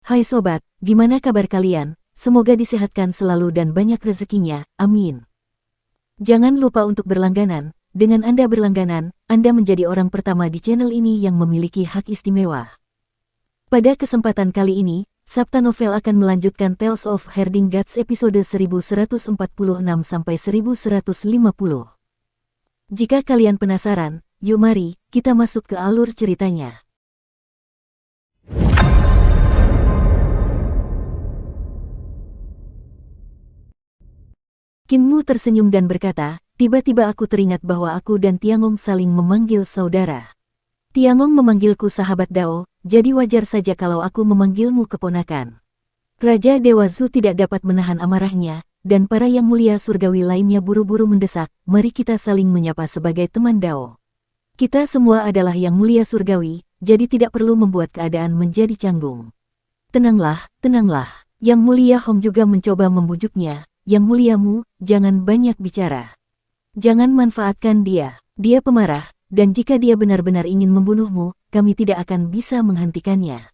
Hai sobat, gimana kabar kalian? Semoga disehatkan selalu dan banyak rezekinya, amin. Jangan lupa untuk berlangganan. Dengan Anda berlangganan, Anda menjadi orang pertama di channel ini yang memiliki hak istimewa. Pada kesempatan kali ini, Sabta Novel akan melanjutkan Tales of Herding Gods episode 1146-1150. Jika kalian penasaran, yuk mari, kita masuk ke alur ceritanya. Kinmu tersenyum dan berkata, tiba-tiba aku teringat bahwa aku dan Tiangong saling memanggil saudara. Tiangong memanggilku sahabat Dao, jadi wajar saja kalau aku memanggilmu keponakan. Raja Dewa Zhu tidak dapat menahan amarahnya, dan para yang mulia surgawi lainnya buru-buru mendesak, mari kita saling menyapa sebagai teman Dao. Kita semua adalah yang mulia surgawi, jadi tidak perlu membuat keadaan menjadi canggung. Tenanglah, tenanglah. Yang mulia Hong juga mencoba membujuknya. Yang muliamu, jangan banyak bicara. Jangan manfaatkan dia. Dia pemarah, dan jika dia benar-benar ingin membunuhmu, kami tidak akan bisa menghentikannya.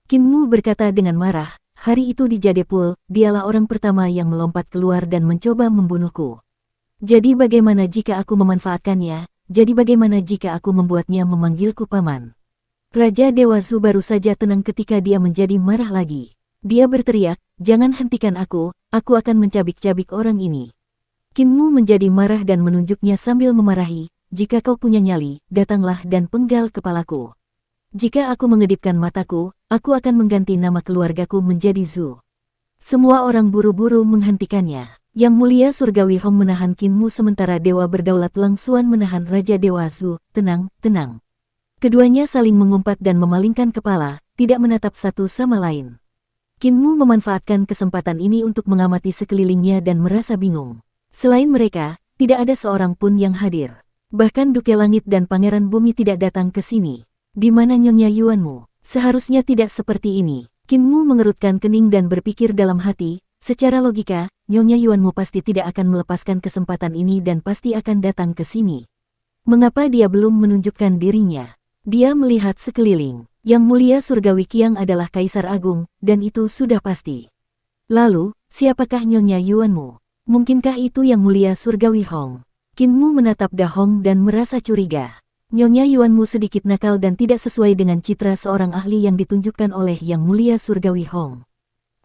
Kinmu berkata dengan marah, hari itu di Jadepul, dialah orang pertama yang melompat keluar dan mencoba membunuhku. Jadi bagaimana jika aku memanfaatkannya? Jadi bagaimana jika aku membuatnya memanggilku paman? Raja Dewa Zhu baru saja tenang ketika dia menjadi marah lagi. Dia berteriak, jangan hentikan aku akan mencabik-cabik orang ini. Kinmu menjadi marah dan menunjuknya sambil memarahi, jika kau punya nyali, datanglah dan penggal kepalaku. Jika aku mengedipkan mataku, aku akan mengganti nama keluargaku menjadi Zhu. Semua orang buru-buru menghentikannya. Yang mulia surgawi Hong menahan Kinmu sementara Dewa Berdaulat Langsuan menahan Raja Dewa Zhu. Tenang, tenang. Keduanya saling mengumpat dan memalingkan kepala, tidak menatap satu sama lain. Kinmu memanfaatkan kesempatan ini untuk mengamati sekelilingnya dan merasa bingung. Selain mereka, tidak ada seorang pun yang hadir. Bahkan Duke Langit dan Pangeran Bumi tidak datang ke sini. Di mana Nyonya Yuanmu? Seharusnya tidak seperti ini. Kinmu mengerutkan kening dan berpikir dalam hati, secara logika, Nyonya Yuanmu pasti tidak akan melepaskan kesempatan ini dan pasti akan datang ke sini. Mengapa dia belum menunjukkan dirinya? Dia melihat sekeliling. Yang mulia surgawi Qiang adalah Kaisar Agung, dan itu sudah pasti. Lalu, siapakah Nyonya Yuanmu? Mungkinkah itu yang mulia surgawi Hong? Kinmu menatap Da Hong dan merasa curiga. Nyonya Yuanmu sedikit nakal dan tidak sesuai dengan citra seorang ahli yang ditunjukkan oleh yang mulia surgawi Hong.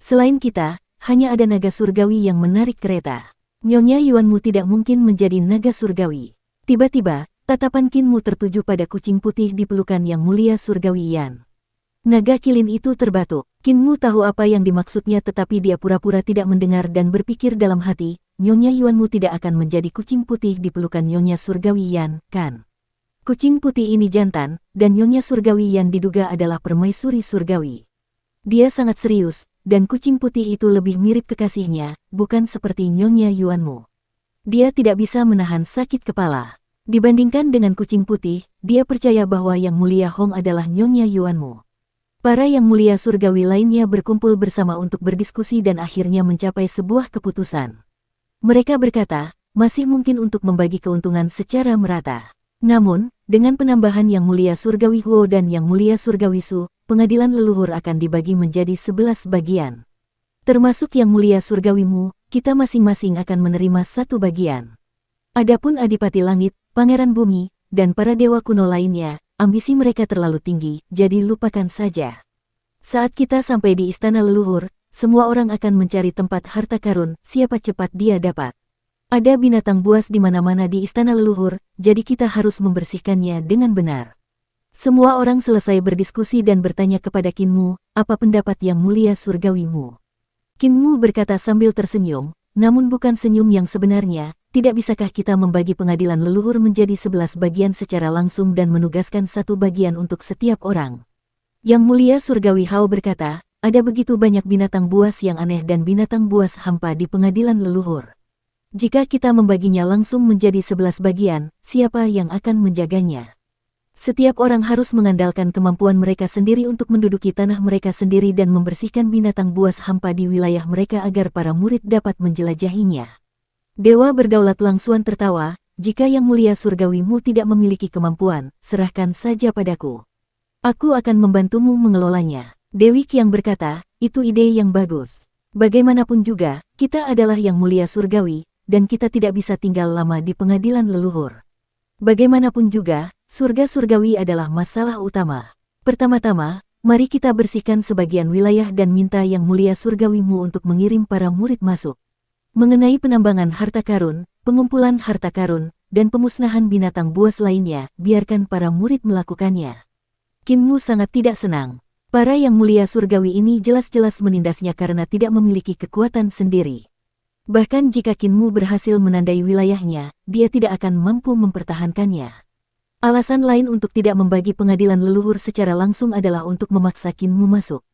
Selain kita, hanya ada naga surgawi yang menarik kereta. Nyonya Yuanmu tidak mungkin menjadi naga surgawi. Tiba-tiba, tatapan Kinmu tertuju pada kucing putih di pelukan yang mulia surgawi Yan. Naga kilin itu terbatuk. Kinmu tahu apa yang dimaksudnya tetapi dia pura-pura tidak mendengar dan berpikir dalam hati, Nyonya Yuanmu tidak akan menjadi kucing putih di pelukan Nyonya surgawi Yan, kan? Kucing putih ini jantan, dan Nyonya surgawi Yan diduga adalah permaisuri surgawi. Dia sangat serius, dan kucing putih itu lebih mirip kekasihnya, bukan seperti Nyonya Yuanmu. Dia tidak bisa menahan sakit kepala. Dibandingkan dengan kucing putih, dia percaya bahwa yang mulia Hong adalah Nyonya Yuanmu. Para yang mulia surgawi lainnya berkumpul bersama untuk berdiskusi dan akhirnya mencapai sebuah keputusan. Mereka berkata, masih mungkin untuk membagi keuntungan secara merata. Namun, dengan penambahan yang mulia surgawi Huo dan yang mulia surgawi Su, pengadilan leluhur akan dibagi menjadi 11 bagian. Termasuk yang mulia surgawimu, kita masing-masing akan menerima satu bagian. Adapun Adipati Langit, Pangeran Bumi, dan para dewa kuno lainnya, ambisi mereka terlalu tinggi, jadi lupakan saja. Saat kita sampai di istana leluhur, semua orang akan mencari tempat harta karun, siapa cepat dia dapat. Ada binatang buas di mana-mana di istana leluhur, jadi kita harus membersihkannya dengan benar. Semua orang selesai berdiskusi dan bertanya kepada Kinmu, apa pendapat yang mulia surgawimu? Kinmu berkata sambil tersenyum, namun bukan senyum yang sebenarnya. Tidak bisakah kita membagi pengadilan leluhur menjadi 11 bagian secara langsung dan menugaskan satu bagian untuk setiap orang? Yang mulia surgawi Hao berkata, ada begitu banyak binatang buas yang aneh dan binatang buas hampa di pengadilan leluhur. Jika kita membaginya langsung menjadi 11 bagian, siapa yang akan menjaganya? Setiap orang harus mengandalkan kemampuan mereka sendiri untuk menduduki tanah mereka sendiri dan membersihkan binatang buas hampa di wilayah mereka agar para murid dapat menjelajahinya. Dewa Berdaulat Langsuan tertawa, jika yang mulia surgawimu tidak memiliki kemampuan, serahkan saja padaku. Aku akan membantumu mengelolanya. Dewi Qiang berkata, itu ide yang bagus. Bagaimanapun juga, kita adalah yang mulia surgawi, dan kita tidak bisa tinggal lama di pengadilan leluhur. Bagaimanapun juga, surga surgawi adalah masalah utama. Pertama-tama, mari kita bersihkan sebagian wilayah dan minta yang mulia surgawimu untuk mengirim para murid masuk. Mengenai penambangan harta karun, pengumpulan harta karun, dan pemusnahan binatang buas lainnya, biarkan para murid melakukannya. Kinmu sangat tidak senang. Para yang mulia surgawi ini jelas-jelas menindasnya karena tidak memiliki kekuatan sendiri. Bahkan jika Kinmu berhasil menandai wilayahnya, dia tidak akan mampu mempertahankannya. Alasan lain untuk tidak membagi pengadilan leluhur secara langsung adalah untuk memaksa Kinmu masuk.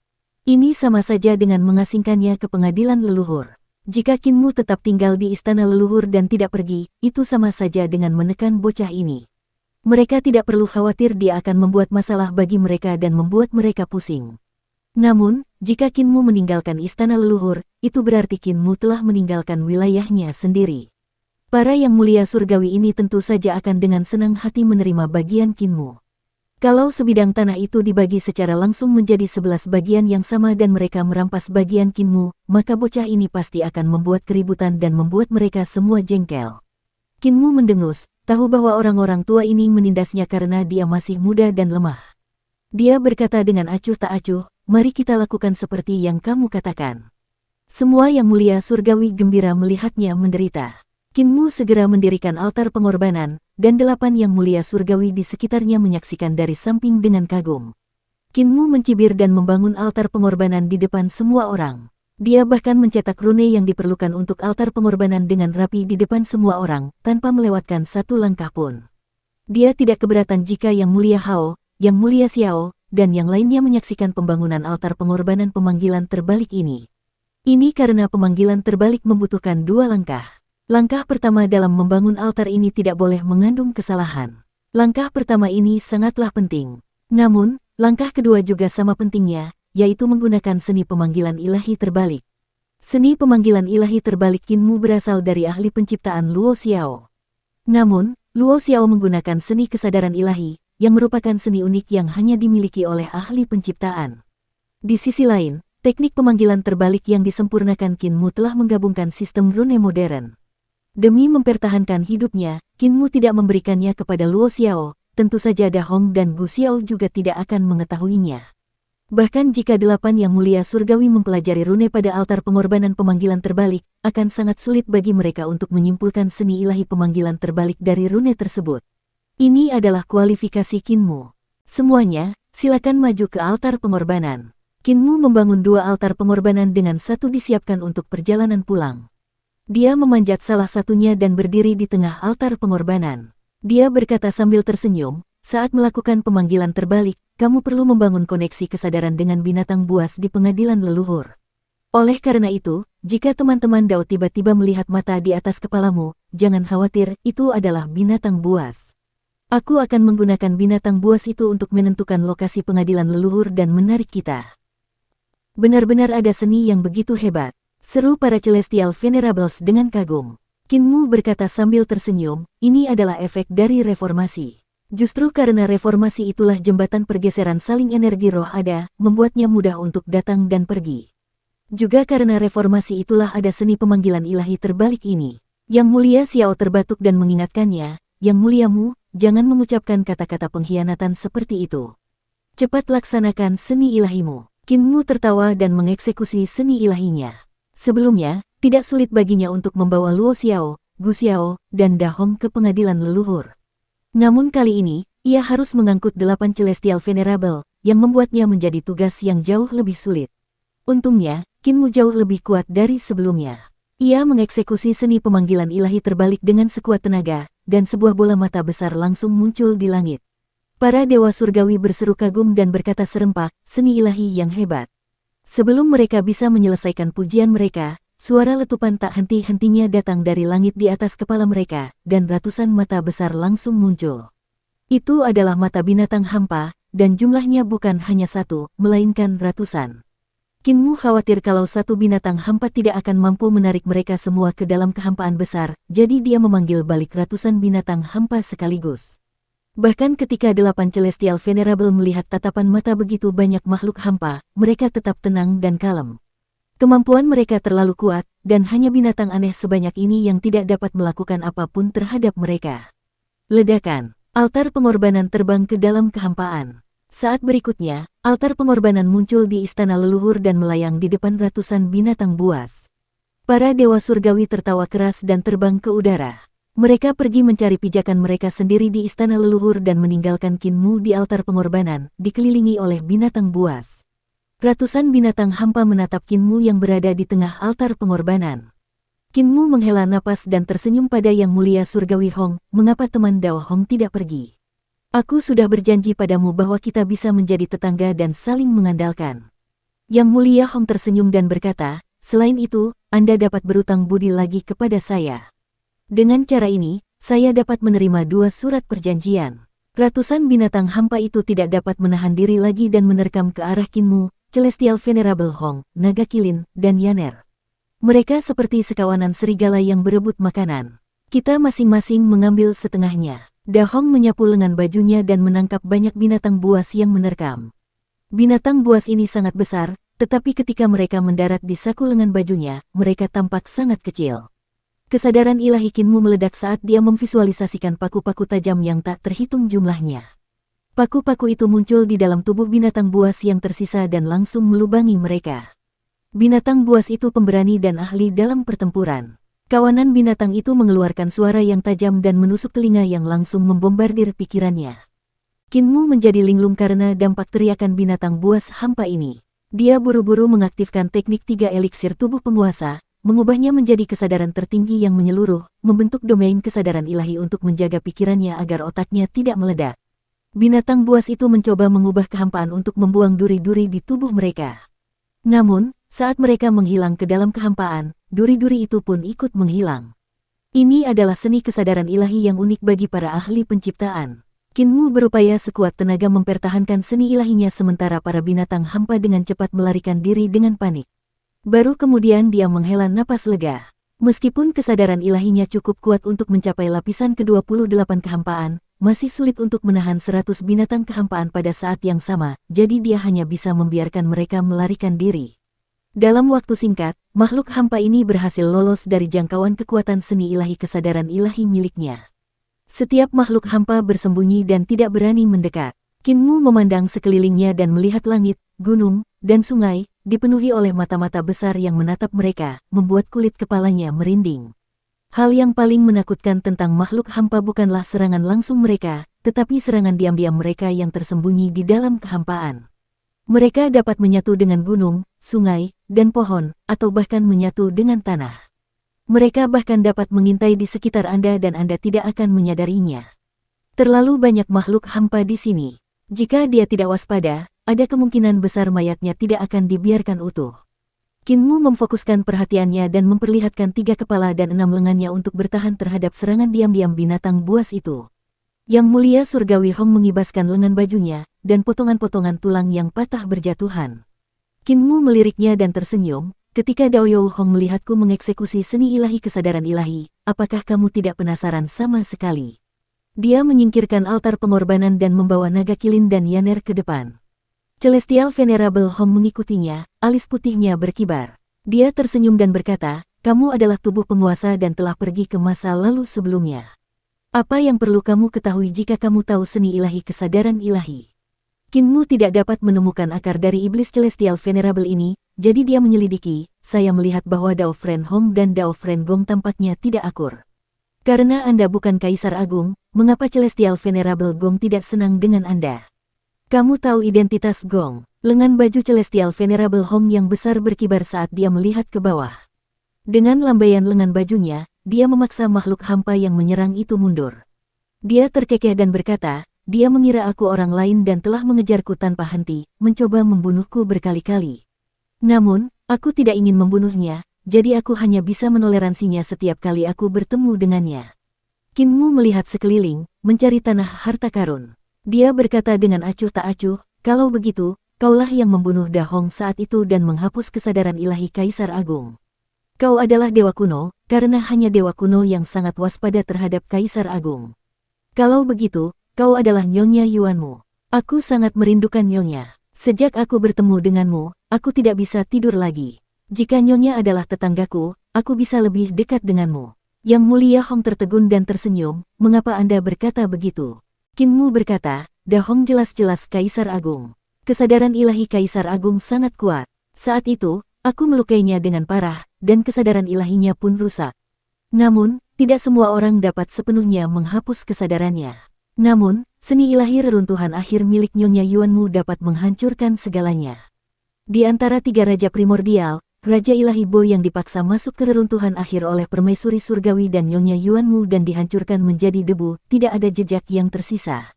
Ini sama saja dengan mengasingkannya ke pengadilan leluhur. Jika Kinmu tetap tinggal di istana leluhur dan tidak pergi, itu sama saja dengan menekan bocah ini. Mereka tidak perlu khawatir dia akan membuat masalah bagi mereka dan membuat mereka pusing. Namun, jika Kinmu meninggalkan istana leluhur, itu berarti Kinmu telah meninggalkan wilayahnya sendiri. Para yang mulia surgawi ini tentu saja akan dengan senang hati menerima bagian Kinmu. Kalau sebidang tanah itu dibagi secara langsung menjadi 11 bagian yang sama dan mereka merampas bagian Kinmu, maka bocah ini pasti akan membuat keributan dan membuat mereka semua jengkel. Kinmu mendengus, tahu bahwa orang-orang tua ini menindasnya karena dia masih muda dan lemah. Dia berkata dengan acuh tak acuh, mari kita lakukan seperti yang kamu katakan. Semua yang mulia surgawi gembira melihatnya menderita. Kinmu segera mendirikan altar pengorbanan, dan 8 yang mulia surgawi di sekitarnya menyaksikan dari samping dengan kagum. Kinmu mencibir dan membangun altar pengorbanan di depan semua orang. Dia bahkan mencetak rune yang diperlukan untuk altar pengorbanan dengan rapi di depan semua orang, tanpa melewatkan satu langkah pun. Dia tidak keberatan jika Yang Mulia Hao, Yang Mulia Xiao, dan yang lainnya menyaksikan pembangunan altar pengorbanan pemanggilan terbalik ini. Ini karena pemanggilan terbalik membutuhkan 2 langkah. Langkah pertama dalam membangun altar ini tidak boleh mengandung kesalahan. Langkah pertama ini sangatlah penting. Namun, langkah kedua juga sama pentingnya, yaitu menggunakan seni pemanggilan ilahi terbalik. Seni pemanggilan ilahi terbalik Kinmu berasal dari ahli penciptaan Luo Xiao. Namun, Luo Xiao menggunakan seni kesadaran ilahi, yang merupakan seni unik yang hanya dimiliki oleh ahli penciptaan. Di sisi lain, teknik pemanggilan terbalik yang disempurnakan Kinmu telah menggabungkan sistem rune modern. Demi mempertahankan hidupnya, Kinmu tidak memberikannya kepada Luo Xiao, tentu saja Da Hong dan Gu Xiao juga tidak akan mengetahuinya. Bahkan jika 8 yang mulia surgawi mempelajari rune pada altar pengorbanan pemanggilan terbalik, akan sangat sulit bagi mereka untuk menyimpulkan seni ilahi pemanggilan terbalik dari rune tersebut. Ini adalah kualifikasi Kinmu. Semuanya, silakan maju ke altar pengorbanan. Kinmu membangun 2 altar pengorbanan dengan satu disiapkan untuk perjalanan pulang. Dia memanjat salah satunya dan berdiri di tengah altar pengorbanan. Dia berkata sambil tersenyum, saat melakukan pemanggilan terbalik, kamu perlu membangun koneksi kesadaran dengan binatang buas di pengadilan leluhur. Oleh karena itu, jika teman-teman Dao tiba-tiba melihat mata di atas kepalamu, jangan khawatir, itu adalah binatang buas. Aku akan menggunakan binatang buas itu untuk menentukan lokasi pengadilan leluhur dan menarik kita. Benar-benar ada seni yang begitu hebat. Seru para Celestial Venerables dengan kagum. Kinmu berkata sambil tersenyum, ini adalah efek dari reformasi. Justru karena reformasi itulah jembatan pergeseran saling energi roh ada, membuatnya mudah untuk datang dan pergi. Juga karena reformasi itulah ada seni pemanggilan ilahi terbalik ini. Yang Mulia Xiao terbatuk dan mengingatkannya, Yang Muliamu, jangan mengucapkan kata-kata pengkhianatan seperti itu. Cepat laksanakan seni ilahimu. Kinmu tertawa dan mengeksekusi seni ilahinya. Sebelumnya, tidak sulit baginya untuk membawa Luo Xiao, Gu Xiao, dan Da Hong ke pengadilan leluhur. Namun kali ini, ia harus mengangkut 8 Celestial Venerable, yang membuatnya menjadi tugas yang jauh lebih sulit. Untungnya, Kinmu jauh lebih kuat dari sebelumnya. Ia mengeksekusi seni pemanggilan ilahi terbalik dengan sekuat tenaga, dan sebuah bola mata besar langsung muncul di langit. Para dewa surgawi berseru kagum dan berkata serempak, seni ilahi yang hebat. Sebelum mereka bisa menyelesaikan pujian mereka, suara letupan tak henti-hentinya datang dari langit di atas kepala mereka, dan ratusan mata besar langsung muncul. Itu adalah mata binatang hampa, dan jumlahnya bukan hanya 1, melainkan ratusan. Kinmu khawatir kalau satu binatang hampa tidak akan mampu menarik mereka semua ke dalam kehampaan besar, jadi dia memanggil balik ratusan binatang hampa sekaligus. Bahkan ketika 8 Celestial Venerable melihat tatapan mata begitu banyak makhluk hampa, mereka tetap tenang dan kalem. Kemampuan mereka terlalu kuat, dan hanya binatang aneh sebanyak ini yang tidak dapat melakukan apapun terhadap mereka. Ledakan, altar pengorbanan terbang ke dalam kehampaan. Saat berikutnya, altar pengorbanan muncul di istana leluhur dan melayang di depan ratusan binatang buas. Para dewa surgawi tertawa keras dan terbang ke udara. Mereka pergi mencari pijakan mereka sendiri di istana leluhur dan meninggalkan Kinmu di altar pengorbanan, dikelilingi oleh binatang buas. Ratusan binatang hampa menatap Kinmu yang berada di tengah altar pengorbanan. Kinmu menghela napas dan tersenyum pada Yang Mulia Surgawi Hong, mengapa teman Dao Hong tidak pergi? Aku sudah berjanji padamu bahwa kita bisa menjadi tetangga dan saling mengandalkan. Yang Mulia Hong tersenyum dan berkata, selain itu, Anda dapat berutang budi lagi kepada saya. Dengan cara ini, saya dapat menerima 2 surat perjanjian. Ratusan binatang hampa itu tidak dapat menahan diri lagi dan menerkam ke arah Kinmu, Celestial Venerable Hong, Naga Kilin, dan Yaner. Mereka seperti sekawanan serigala yang berebut makanan. Kita masing-masing mengambil setengahnya. Da Hong menyapu lengan bajunya dan menangkap banyak binatang buas yang menerkam. Binatang buas ini sangat besar, tetapi ketika mereka mendarat di saku lengan bajunya, mereka tampak sangat kecil. Kesadaran ilahi Kinmu meledak saat dia memvisualisasikan paku-paku tajam yang tak terhitung jumlahnya. Paku-paku itu muncul di dalam tubuh binatang buas yang tersisa dan langsung melubangi mereka. Binatang buas itu pemberani dan ahli dalam pertempuran. Kawanan binatang itu mengeluarkan suara yang tajam dan menusuk telinga yang langsung membombardir pikirannya. Kinmu menjadi linglung karena dampak teriakan binatang buas hampa ini. Dia buru-buru mengaktifkan teknik 3 eliksir tubuh penguasa, mengubahnya menjadi kesadaran tertinggi yang menyeluruh, membentuk domain kesadaran ilahi untuk menjaga pikirannya agar otaknya tidak meledak. Binatang buas itu mencoba mengubah kehampaan untuk membuang duri-duri di tubuh mereka. Namun, saat mereka menghilang ke dalam kehampaan, duri-duri itu pun ikut menghilang. Ini adalah seni kesadaran ilahi yang unik bagi para ahli penciptaan. Kinmu berupaya sekuat tenaga mempertahankan seni ilahinya sementara para binatang hampa dengan cepat melarikan diri dengan panik. Baru kemudian dia menghela napas lega. Meskipun kesadaran ilahinya cukup kuat untuk mencapai lapisan ke-28 kehampaan, masih sulit untuk menahan 100 binatang kehampaan pada saat yang sama, jadi dia hanya bisa membiarkan mereka melarikan diri. Dalam waktu singkat, makhluk hampa ini berhasil lolos dari jangkauan kekuatan seni ilahi kesadaran ilahi miliknya. Setiap makhluk hampa bersembunyi dan tidak berani mendekat. Kinmu memandang sekelilingnya dan melihat langit, gunung, dan sungai, dipenuhi oleh mata-mata besar yang menatap mereka, membuat kulit kepalanya merinding. Hal yang paling menakutkan tentang makhluk hampa bukanlah serangan langsung mereka, tetapi serangan diam-diam mereka yang tersembunyi di dalam kehampaan. Mereka dapat menyatu dengan gunung, sungai, dan pohon, atau bahkan menyatu dengan tanah. Mereka bahkan dapat mengintai di sekitar Anda dan Anda tidak akan menyadarinya. Terlalu banyak makhluk hampa di sini. Jika dia tidak waspada, ada kemungkinan besar mayatnya tidak akan dibiarkan utuh. Kinmu memfokuskan perhatiannya dan memperlihatkan 3 kepala dan 6 lengannya untuk bertahan terhadap serangan diam-diam binatang buas itu. Yang Mulia Surgawi Hong mengibaskan lengan bajunya, dan potongan-potongan tulang yang patah berjatuhan. Kinmu meliriknya dan tersenyum, ketika Dao You Hong melihatku mengeksekusi seni ilahi kesadaran ilahi, apakah kamu tidak penasaran sama sekali? Dia menyingkirkan altar pengorbanan dan membawa Naga Kilin dan Yaner ke depan. Celestial Venerable Hong mengikutinya, alis putihnya berkibar. Dia tersenyum dan berkata, kamu adalah tubuh penguasa dan telah pergi ke masa lalu sebelumnya. Apa yang perlu kamu ketahui jika kamu tahu seni ilahi kesadaran ilahi? Kinmu tidak dapat menemukan akar dari iblis Celestial Venerable ini, jadi dia menyelidiki. Saya melihat bahwa Dao Friend Hong dan Dao Friend Gong tampaknya tidak akur. Karena Anda bukan Kaisar Agung, mengapa Celestial Venerable Gong tidak senang dengan Anda? Kamu tahu identitas Gong? Lengan baju Celestial Venerable Hong yang besar berkibar saat dia melihat ke bawah. Dengan lambaian lengan bajunya, dia memaksa makhluk hampa yang menyerang itu mundur. Dia terkekeh dan berkata, dia mengira aku orang lain dan telah mengejarku tanpa henti, mencoba membunuhku berkali-kali. Namun, aku tidak ingin membunuhnya, jadi aku hanya bisa menoleransinya setiap kali aku bertemu dengannya. Kinmu melihat sekeliling, mencari tanah harta karun. Dia berkata dengan acuh tak acuh, kalau begitu, kaulah yang membunuh Da Hong saat itu dan menghapus kesadaran ilahi Kaisar Agung. Kau adalah dewa kuno, karena hanya dewa kuno yang sangat waspada terhadap Kaisar Agung. Kalau begitu, kau adalah Nyonya Yuanmu. Aku sangat merindukan Nyonya. Sejak aku bertemu denganmu, aku tidak bisa tidur lagi. Jika Nyonya adalah tetanggaku, aku bisa lebih dekat denganmu. Yang Mulia Hong tertegun dan tersenyum, mengapa Anda berkata begitu? Qin Mu berkata, Da Hong jelas-jelas Kaisar Agung. Kesadaran ilahi Kaisar Agung sangat kuat. Saat itu, aku melukainya dengan parah, dan kesadaran ilahinya pun rusak. Namun, tidak semua orang dapat sepenuhnya menghapus kesadarannya. Namun, seni ilahi reruntuhan akhir milik Nyonya Yuanmu dapat menghancurkan segalanya. Di antara tiga raja primordial, Raja Ilahi Bo yang dipaksa masuk ke reruntuhan akhir oleh permaisuri surgawi dan Nyonya Yuanmu dan dihancurkan menjadi debu, tidak ada jejak yang tersisa.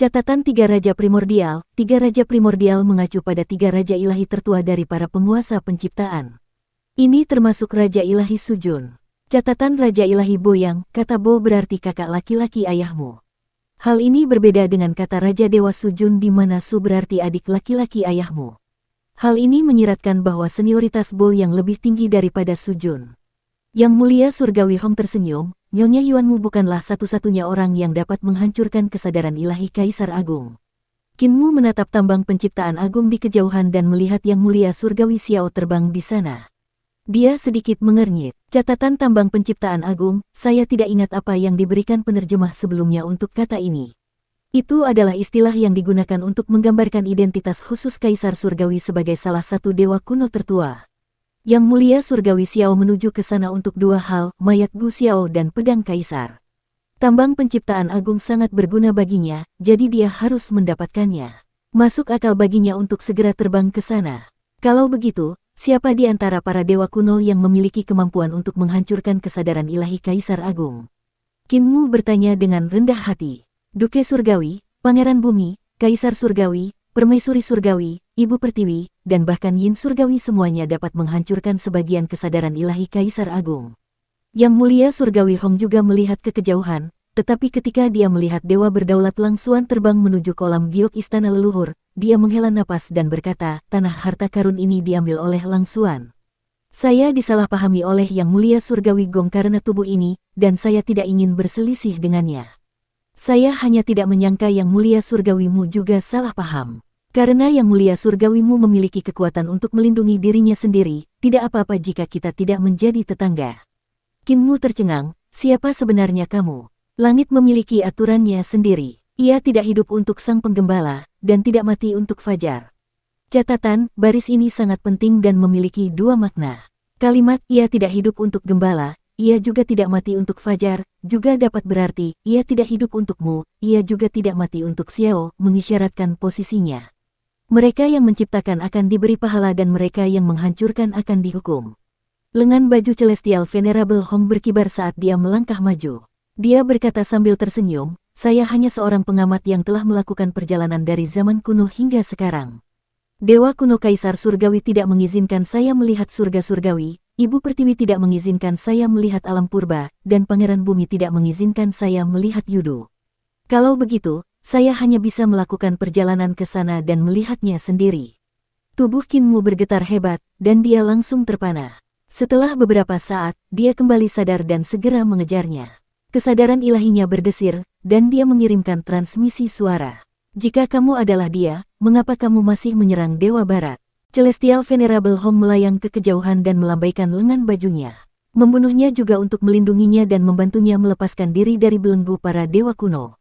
Catatan tiga raja primordial mengacu pada tiga raja ilahi tertua dari para penguasa penciptaan. Ini termasuk Raja Ilahi Sujun. Catatan Raja Ilahi Bo yang, kata Bo berarti kakak laki-laki ayahmu. Hal ini berbeda dengan kata Raja Dewa Sujun di mana Su berarti adik laki-laki ayahmu. Hal ini menyiratkan bahwa senioritas Bo yang lebih tinggi daripada Sujun. Yang Mulia Surgawi Hong tersenyum, Nyonya Yuanmu bukanlah satu-satunya orang yang dapat menghancurkan kesadaran ilahi Kaisar Agung. Qin Mu menatap tambang penciptaan agung di kejauhan dan melihat Yang Mulia Surgawi Xiao terbang di sana. Dia sedikit mengernyit. Catatan tambang penciptaan agung, saya tidak ingat apa yang diberikan penerjemah sebelumnya untuk kata ini. Itu adalah istilah yang digunakan untuk menggambarkan identitas khusus Kaisar Surgawi sebagai salah satu dewa kuno tertua. Yang Mulia Surgawi Xiao menuju ke sana untuk dua hal, mayat Gu Xiao dan pedang Kaisar. Tambang penciptaan agung sangat berguna baginya, jadi dia harus mendapatkannya. Masuk akal baginya untuk segera terbang ke sana. Kalau begitu, siapa di antara para dewa kuno yang memiliki kemampuan untuk menghancurkan kesadaran ilahi Kaisar Agung? Qin Mu bertanya dengan rendah hati. Duke Surgawi, Pangeran Bumi, Kaisar Surgawi, Permaisuri Surgawi, Ibu Pertiwi, dan bahkan Yin Surgawi semuanya dapat menghancurkan sebagian kesadaran ilahi Kaisar Agung. Yang Mulia Surgawi Hong juga melihat ke kejauhan, tetapi ketika dia melihat dewa berdaulat Langsuan terbang menuju kolam giok istana leluhur, dia menghela napas dan berkata, tanah harta karun ini diambil oleh Langsuan. Saya disalahpahami oleh Yang Mulia Surgawi Gong karena tubuh ini, dan saya tidak ingin berselisih dengannya. Saya hanya tidak menyangka Yang Mulia Surgawimu juga salah paham. Karena Yang Mulia Surgawimu memiliki kekuatan untuk melindungi dirinya sendiri, tidak apa-apa jika kita tidak menjadi tetangga. Qin Mu tercengang, siapa sebenarnya kamu? Langit memiliki aturannya sendiri. Ia tidak hidup untuk sang penggembala, dan tidak mati untuk fajar. Catatan, baris ini sangat penting dan memiliki dua makna. Kalimat, ia tidak hidup untuk gembala, ia juga tidak mati untuk fajar, juga dapat berarti, ia tidak hidup untukmu, ia juga tidak mati untuk Xiao, mengisyaratkan posisinya. Mereka yang menciptakan akan diberi pahala dan mereka yang menghancurkan akan dihukum. Lengan baju Celestial Venerable Hong berkibar saat dia melangkah maju. Dia berkata sambil tersenyum, saya hanya seorang pengamat yang telah melakukan perjalanan dari zaman kuno hingga sekarang. Dewa kuno Kaisar Surgawi tidak mengizinkan saya melihat surga surgawi, Ibu Pertiwi tidak mengizinkan saya melihat alam purba, dan Pangeran Bumi tidak mengizinkan saya melihat Yudo. Kalau begitu, saya hanya bisa melakukan perjalanan ke sana dan melihatnya sendiri. Tubuh Qin Mu bergetar hebat, dan dia langsung terpana. Setelah beberapa saat, dia kembali sadar dan segera mengejarnya. Kesadaran ilahinya berdesir, dan dia mengirimkan transmisi suara. Jika kamu adalah dia, mengapa kamu masih menyerang Dewa Barat? Celestial Venerable Hong melayang ke kejauhan dan melambaikan lengan bajunya. Membunuhnya juga untuk melindunginya dan membantunya melepaskan diri dari belenggu para dewa kuno.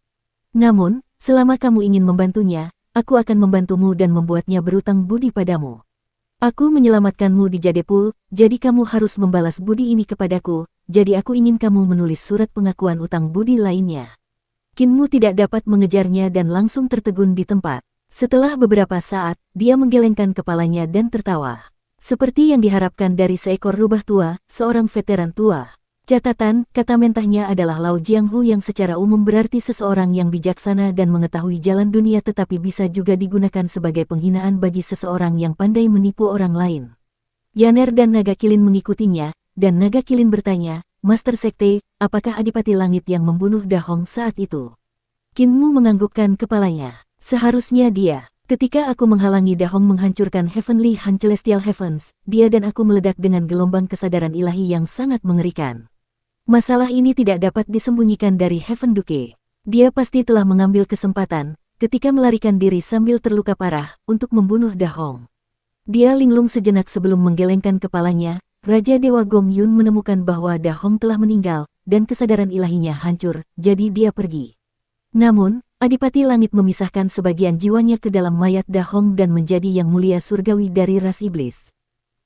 Namun, selama kamu ingin membantunya, aku akan membantumu dan membuatnya berutang budi padamu. Aku menyelamatkanmu di Jadepul, jadi kamu harus membalas budi ini kepadaku, jadi aku ingin kamu menulis surat pengakuan utang budi lainnya. Qin Mu tidak dapat mengejarnya dan langsung tertegun di tempat. Setelah beberapa saat, dia menggelengkan kepalanya dan tertawa. Seperti yang diharapkan dari seekor rubah tua, seorang veteran tua. Catatan, kata mentahnya adalah Lao Jianghu yang secara umum berarti seseorang yang bijaksana dan mengetahui jalan dunia tetapi bisa juga digunakan sebagai penghinaan bagi seseorang yang pandai menipu orang lain. Yaner dan Naga Kilin mengikutinya, dan Naga Kilin bertanya, Master Sekte, apakah Adipati Langit yang membunuh Da Hong saat itu? Qin Mu menganggukkan kepalanya. Seharusnya dia. Ketika aku menghalangi Da Hong menghancurkan Heavenly Han Celestial Heavens, dia dan aku meledak dengan gelombang kesadaran ilahi yang sangat mengerikan. Masalah ini tidak dapat disembunyikan dari Heaven Duke. Dia pasti telah mengambil kesempatan ketika melarikan diri sambil terluka parah untuk membunuh Da Hong. Dia linglung sejenak sebelum menggelengkan kepalanya. Raja Dewa Gong Yun menemukan bahwa Da Hong telah meninggal dan kesadaran ilahinya hancur, jadi dia pergi. Namun, Adipati Langit memisahkan sebagian jiwanya ke dalam mayat Da Hong dan menjadi yang mulia surgawi dari ras iblis.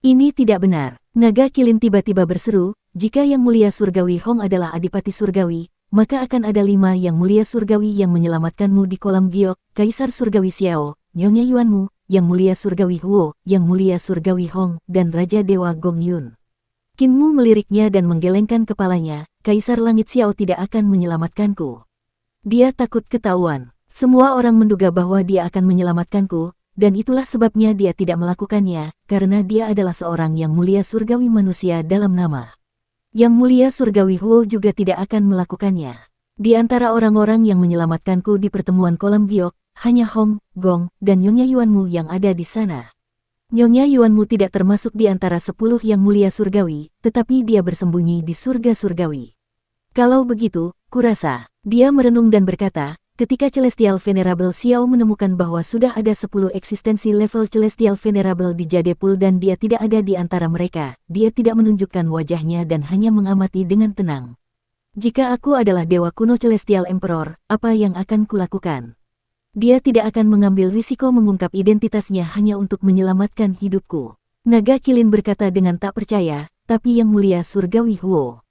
Ini tidak benar. Naga Kilin tiba-tiba berseru, jika yang mulia surgawi Hong adalah Adipati surgawi, maka akan ada 5 yang mulia surgawi yang menyelamatkanmu di kolam giok, Kaisar surgawi Xiao, Nyonya Yuanmu, yang mulia surgawi Huo, yang mulia surgawi Hong, dan Raja Dewa Gong Yun. Kinmu meliriknya dan menggelengkan kepalanya, Kaisar Langit Xiao tidak akan menyelamatkanku. Dia takut ketahuan. Semua orang menduga bahwa dia akan menyelamatkanku, dan itulah sebabnya dia tidak melakukannya, karena dia adalah seorang yang mulia surgawi manusia dalam nama. Yang mulia surgawi Huo juga tidak akan melakukannya. Di antara orang-orang yang menyelamatkanku di pertemuan kolam giok, hanya Hong, Gong, dan Nyonya Yuanmu yang ada di sana. Nyonya Yuanmu tidak termasuk di antara 10 yang mulia surgawi, tetapi dia bersembunyi di surga surgawi. Kalau begitu, kurasa. Dia merenung dan berkata, ketika Celestial Venerable Xiao menemukan bahwa sudah ada 10 eksistensi level Celestial Venerable di Jadepul dan dia tidak ada di antara mereka, dia tidak menunjukkan wajahnya dan hanya mengamati dengan tenang. Jika aku adalah Dewa Kuno Celestial Emperor, apa yang akan kulakukan? Dia tidak akan mengambil risiko mengungkap identitasnya hanya untuk menyelamatkan hidupku. Naga Kilin berkata dengan tak percaya, tapi yang mulia surgawi Huo.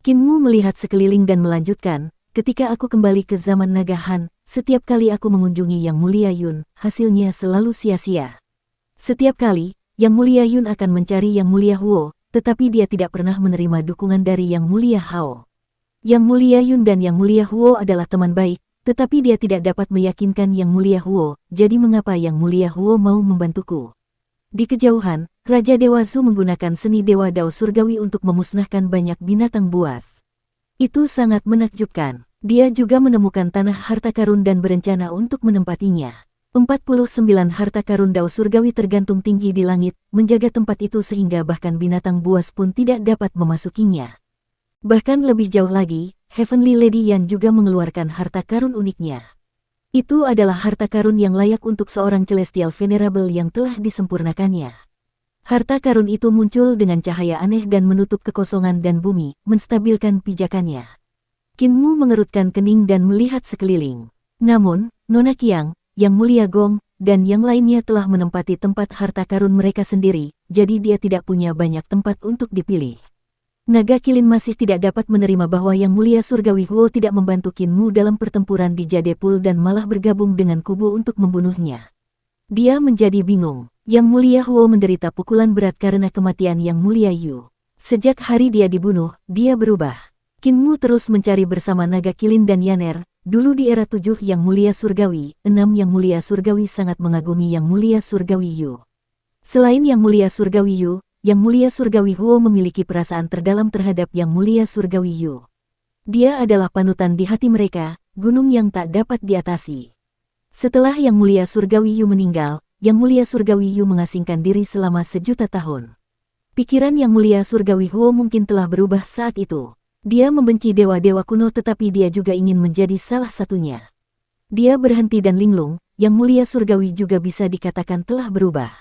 Kinmu melihat sekeliling dan melanjutkan, ketika aku kembali ke zaman Naga Han, setiap kali aku mengunjungi Yang Mulia Yun, hasilnya selalu sia-sia. Setiap kali, Yang Mulia Yun akan mencari Yang Mulia Huo, tetapi dia tidak pernah menerima dukungan dari Yang Mulia Hao. Yang Mulia Yun dan Yang Mulia Huo adalah teman baik, tetapi dia tidak dapat meyakinkan Yang Mulia Huo, jadi mengapa Yang Mulia Huo mau membantuku? Di kejauhan, Raja Dewa Zhu menggunakan seni Dewa Dao Surgawi untuk memusnahkan banyak binatang buas. Itu sangat menakjubkan. Dia juga menemukan tanah harta karun dan berencana untuk menempatinya. 49 harta karun Dao Surgawi tergantung tinggi di langit, menjaga tempat itu sehingga bahkan binatang buas pun tidak dapat memasukinya. Bahkan lebih jauh lagi, Heavenly Lady Yan juga mengeluarkan harta karun uniknya. Itu adalah harta karun yang layak untuk seorang Celestial Venerable yang telah disempurnakannya. Harta karun itu muncul dengan cahaya aneh dan menutup kekosongan dan bumi, menstabilkan pijakannya. Kinmu mengerutkan kening dan melihat sekeliling. Namun, Nona Qiang, Yang Mulia Gong, dan yang lainnya telah menempati tempat harta karun mereka sendiri, jadi dia tidak punya banyak tempat untuk dipilih. Naga Kilin masih tidak dapat menerima bahwa Yang Mulia Surgawi Huo tidak membantu Kinmu dalam pertempuran di Jadepul dan malah bergabung dengan kubu untuk membunuhnya. Dia menjadi bingung. Yang Mulia Huo menderita pukulan berat karena kematian Yang Mulia Yu. Sejak hari dia dibunuh, dia berubah. Kinmu terus mencari bersama Naga Kilin dan Yaner. Dulu di era 7 Yang Mulia Surgawi, 6 Yang Mulia Surgawi sangat mengagumi Yang Mulia Surgawi Yu. Selain Yang Mulia Surgawi Yu, Yang Mulia Surgawi Huo memiliki perasaan terdalam terhadap Yang Mulia Surgawi Yu. Dia adalah panutan di hati mereka, gunung yang tak dapat diatasi. Setelah Yang Mulia Surgawi Yu meninggal, Yang Mulia Surgawi Yu mengasingkan diri selama 1.000.000 tahun. Pikiran Yang Mulia Surgawi Huo mungkin telah berubah saat itu. Dia membenci dewa-dewa kuno tetapi dia juga ingin menjadi salah satunya. Dia berhenti dan linglung, Yang Mulia Surgawi juga bisa dikatakan telah berubah.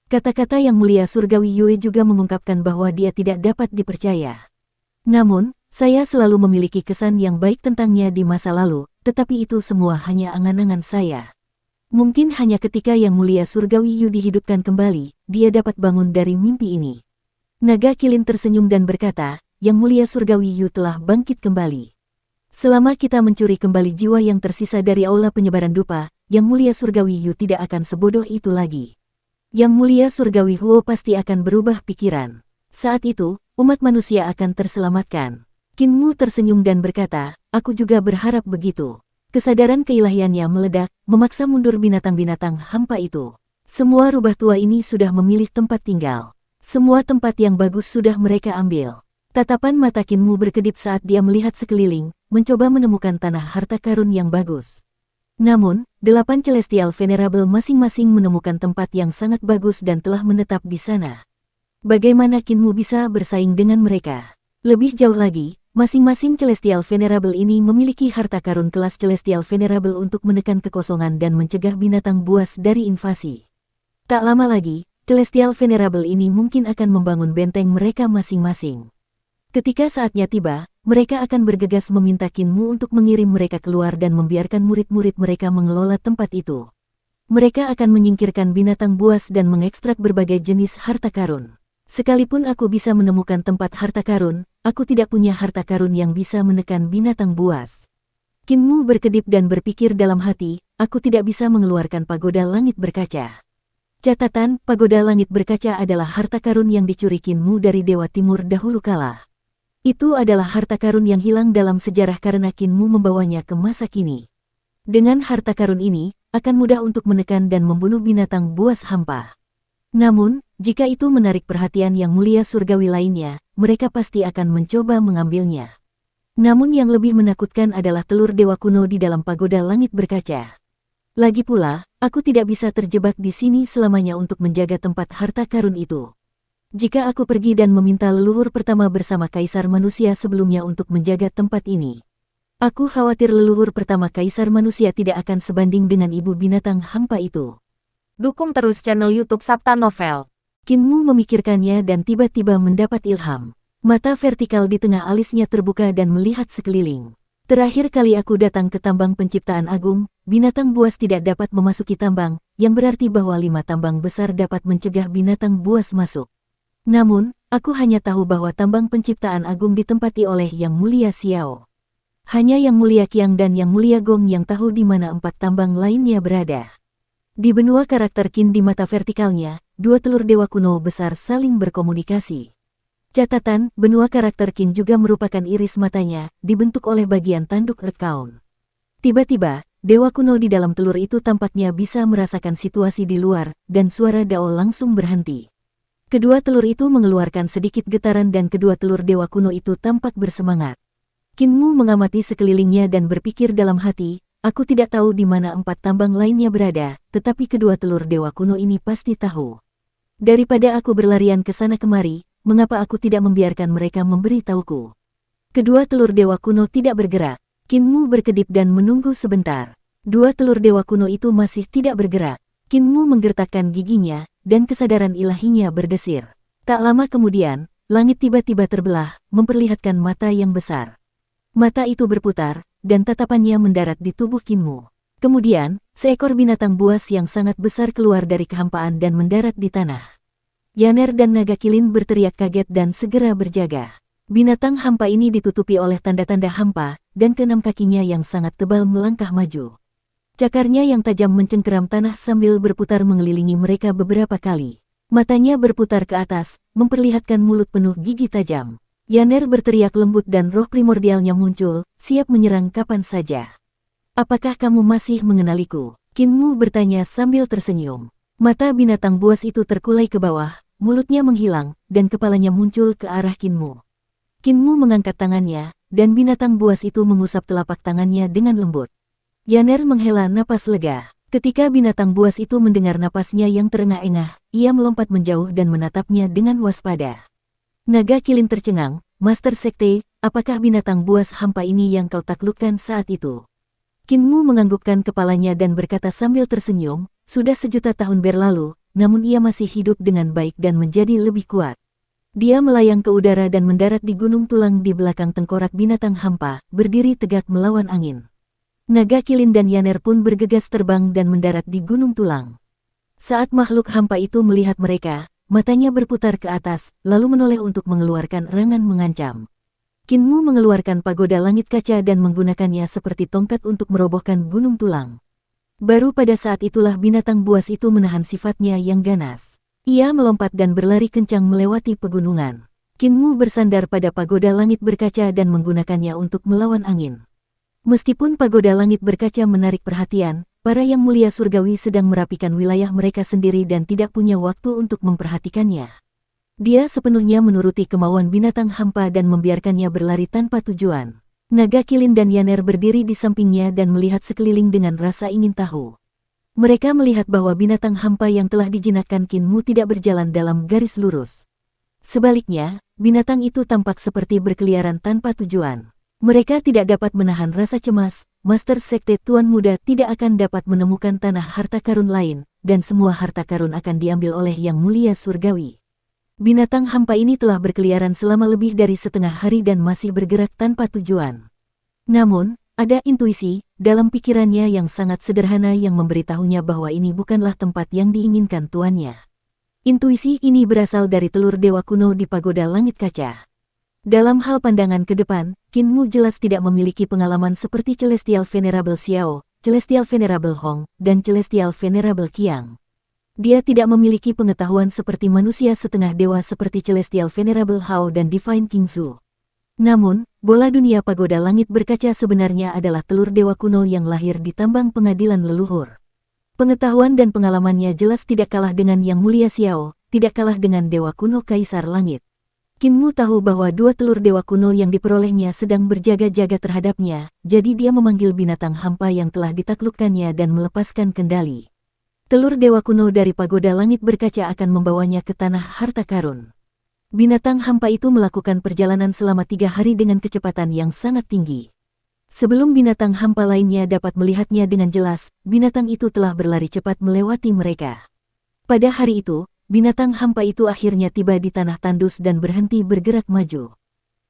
Kata-kata Yang Mulia Surgawi Yue juga mengungkapkan bahwa dia tidak dapat dipercaya. Namun, saya selalu memiliki kesan yang baik tentangnya di masa lalu, tetapi itu semua hanya angan-angan saya. Mungkin hanya ketika Yang Mulia Surgawi Yu dihidupkan kembali, dia dapat bangun dari mimpi ini. Naga Kilin tersenyum dan berkata, Yang Mulia Surgawi Yu telah bangkit kembali. Selama kita mencuri kembali jiwa yang tersisa dari aula penyebaran dupa, Yang Mulia Surgawi Yu tidak akan sebodoh itu lagi. Yang Mulia Surgawi Huo pasti akan berubah pikiran. Saat itu, umat manusia akan terselamatkan. Kinmu tersenyum dan berkata, aku juga berharap begitu. Kesadaran keilahiannya meledak, memaksa mundur binatang-binatang hampa itu. Semua rubah tua ini sudah memilih tempat tinggal. Semua tempat yang bagus sudah mereka ambil. Tatapan mata Kinmu berkedip saat dia melihat sekeliling, mencoba menemukan tanah harta karun yang bagus. Namun, 8 Celestial Venerable masing-masing menemukan tempat yang sangat bagus dan telah menetap di sana. Bagaimana Kinmu bisa bersaing dengan mereka? Lebih jauh lagi, Masing-masing Celestial Venerable ini memiliki harta karun kelas Celestial Venerable untuk menekan kekosongan dan mencegah binatang buas dari invasi. Tak lama lagi, Celestial Venerable ini mungkin akan membangun benteng mereka masing-masing. Ketika saatnya tiba, mereka akan bergegas meminta Kinmu untuk mengirim mereka keluar dan membiarkan murid-murid mereka mengelola tempat itu. Mereka akan menyingkirkan binatang buas dan mengekstrak berbagai jenis harta karun. Sekalipun aku bisa menemukan tempat harta karun, aku tidak punya harta karun yang bisa menekan binatang buas. Kinmu berkedip dan berpikir dalam hati, aku tidak bisa mengeluarkan pagoda langit berkaca. Catatan, pagoda langit berkaca adalah harta karun yang dicuri Kinmu dari Dewa Timur dahulu kala. Itu adalah harta karun yang hilang dalam sejarah karena Kinmu membawanya ke masa kini. Dengan harta karun ini, akan mudah untuk menekan dan membunuh binatang buas hampa. Namun, jika itu menarik perhatian yang mulia surgawi lainnya, mereka pasti akan mencoba mengambilnya. Namun yang lebih menakutkan adalah telur dewa kuno di dalam pagoda langit berkaca. Lagi pula, aku tidak bisa terjebak di sini selamanya untuk menjaga tempat harta karun itu. Jika aku pergi dan meminta leluhur pertama bersama Kaisar Manusia sebelumnya untuk menjaga tempat ini, aku khawatir leluhur pertama Kaisar Manusia tidak akan sebanding dengan ibu binatang hampa itu. Dukung terus channel YouTube Sabta Novel. Kinmu memikirkannya dan tiba-tiba mendapat ilham. Mata vertikal di tengah alisnya terbuka dan melihat sekeliling. Terakhir kali aku datang ke tambang penciptaan agung, binatang buas tidak dapat memasuki tambang, yang berarti bahwa 5 tambang besar dapat mencegah binatang buas masuk. Namun, aku hanya tahu bahwa tambang penciptaan agung ditempati oleh Yang Mulia Xiao. Hanya Yang Mulia Qiang dan Yang Mulia Gong yang tahu di mana 4 tambang lainnya berada. Di benua karakter Qin di mata vertikalnya, 2 telur dewa kuno besar saling berkomunikasi. Catatan, benua karakter Qin juga merupakan iris matanya, dibentuk oleh bagian tanduk Earth Count. Tiba-tiba, dewa kuno di dalam telur itu tampaknya bisa merasakan situasi di luar, dan suara Dao langsung berhenti. Kedua telur itu mengeluarkan sedikit getaran dan kedua telur dewa kuno itu tampak bersemangat. Kinmu mengamati sekelilingnya dan berpikir dalam hati, aku tidak tahu di mana 4 tambang lainnya berada, tetapi kedua telur dewa kuno ini pasti tahu. Daripada aku berlarian ke sana kemari, mengapa aku tidak membiarkan mereka memberi tahuku? Kedua telur dewa kuno tidak bergerak. Kinmu berkedip dan menunggu sebentar. 2 telur dewa kuno itu masih tidak bergerak. Kinmu menggertakkan giginya, dan kesadaran ilahinya berdesir. Tak lama kemudian, langit tiba-tiba terbelah, memperlihatkan mata yang besar. Mata itu berputar, dan tatapannya mendarat di tubuh Kinmu. Kemudian, seekor binatang buas yang sangat besar keluar dari kehampaan dan mendarat di tanah. Yaner dan naga kilin berteriak kaget dan segera berjaga. Binatang hampa ini ditutupi oleh tanda-tanda hampa, dan ke-6 kakinya yang sangat tebal melangkah maju. Cakarnya yang tajam mencengkeram tanah sambil berputar mengelilingi mereka beberapa kali. Matanya berputar ke atas, memperlihatkan mulut penuh gigi tajam. Yaner berteriak lembut dan roh primordialnya muncul, siap menyerang kapan saja. Apakah kamu masih mengenaliku? Kinmu bertanya sambil tersenyum. Mata binatang buas itu terkulai ke bawah, mulutnya menghilang, dan kepalanya muncul ke arah Kinmu. Kinmu mengangkat tangannya, dan binatang buas itu mengusap telapak tangannya dengan lembut. Yaner menghela napas lega. Ketika binatang buas itu mendengar napasnya yang terengah-engah, ia melompat menjauh dan menatapnya dengan waspada. Naga kilin tercengang, Master Sekte, apakah binatang buas hampa ini yang kau taklukkan saat itu? Kinmu menganggukkan kepalanya dan berkata sambil tersenyum, sudah 1.000.000 tahun berlalu, namun ia masih hidup dengan baik dan menjadi lebih kuat. Dia melayang ke udara dan mendarat di gunung tulang di belakang tengkorak binatang hampa, berdiri tegak melawan angin. Naga kilin dan Yaner pun bergegas terbang dan mendarat di gunung tulang. Saat makhluk hampa itu melihat mereka, matanya berputar ke atas, lalu menoleh untuk mengeluarkan erangan mengancam. Kinmu mengeluarkan pagoda langit kaca dan menggunakannya seperti tongkat untuk merobohkan gunung tulang. Baru pada saat itulah binatang buas itu menahan sifatnya yang ganas. Ia melompat dan berlari kencang melewati pegunungan. Kinmu bersandar pada pagoda langit berkaca dan menggunakannya untuk melawan angin. Meskipun pagoda langit berkaca menarik perhatian, para yang mulia surgawi sedang merapikan wilayah mereka sendiri dan tidak punya waktu untuk memperhatikannya. Dia sepenuhnya menuruti kemauan binatang hampa dan membiarkannya berlari tanpa tujuan. Naga kilin dan Yaner berdiri di sampingnya dan melihat sekeliling dengan rasa ingin tahu. Mereka melihat bahwa binatang hampa yang telah dijinakkan Kinmu tidak berjalan dalam garis lurus. Sebaliknya, binatang itu tampak seperti berkeliaran tanpa tujuan. Mereka tidak dapat menahan rasa cemas. Master Sekte Tuan Muda tidak akan dapat menemukan tanah harta karun lain, dan semua harta karun akan diambil oleh Yang Mulia Surgawi. Binatang hampa ini telah berkeliaran selama lebih dari setengah hari dan masih bergerak tanpa tujuan. Namun, ada intuisi dalam pikirannya yang sangat sederhana yang memberitahunya bahwa ini bukanlah tempat yang diinginkan tuannya. Intuisi ini berasal dari telur dewa kuno di pagoda langit kaca. Dalam hal pandangan ke depan, Qin Mu jelas tidak memiliki pengalaman seperti Celestial Venerable Xiao, Celestial Venerable Hong, dan Celestial Venerable Qiang. Dia tidak memiliki pengetahuan seperti manusia setengah dewa seperti Celestial Venerable Hao dan Divine King Zhu. Namun, bola dunia pagoda langit berkaca sebenarnya adalah telur dewa kuno yang lahir di tambang pengadilan leluhur. Pengetahuan dan pengalamannya jelas tidak kalah dengan Yang Mulia Xiao, tidak kalah dengan dewa kuno Kaisar Langit. Qin Mu tahu bahwa dua telur dewa kuno yang diperolehnya sedang berjaga-jaga terhadapnya, jadi dia memanggil binatang hampa yang telah ditaklukkannya dan melepaskan kendali. Telur dewa kuno dari pagoda langit berkaca akan membawanya ke tanah harta karun. Binatang hampa itu melakukan perjalanan selama 3 hari dengan kecepatan yang sangat tinggi. Sebelum binatang hampa lainnya dapat melihatnya dengan jelas, binatang itu telah berlari cepat melewati mereka. Pada hari itu, binatang hampa itu akhirnya tiba di tanah tandus dan berhenti bergerak maju.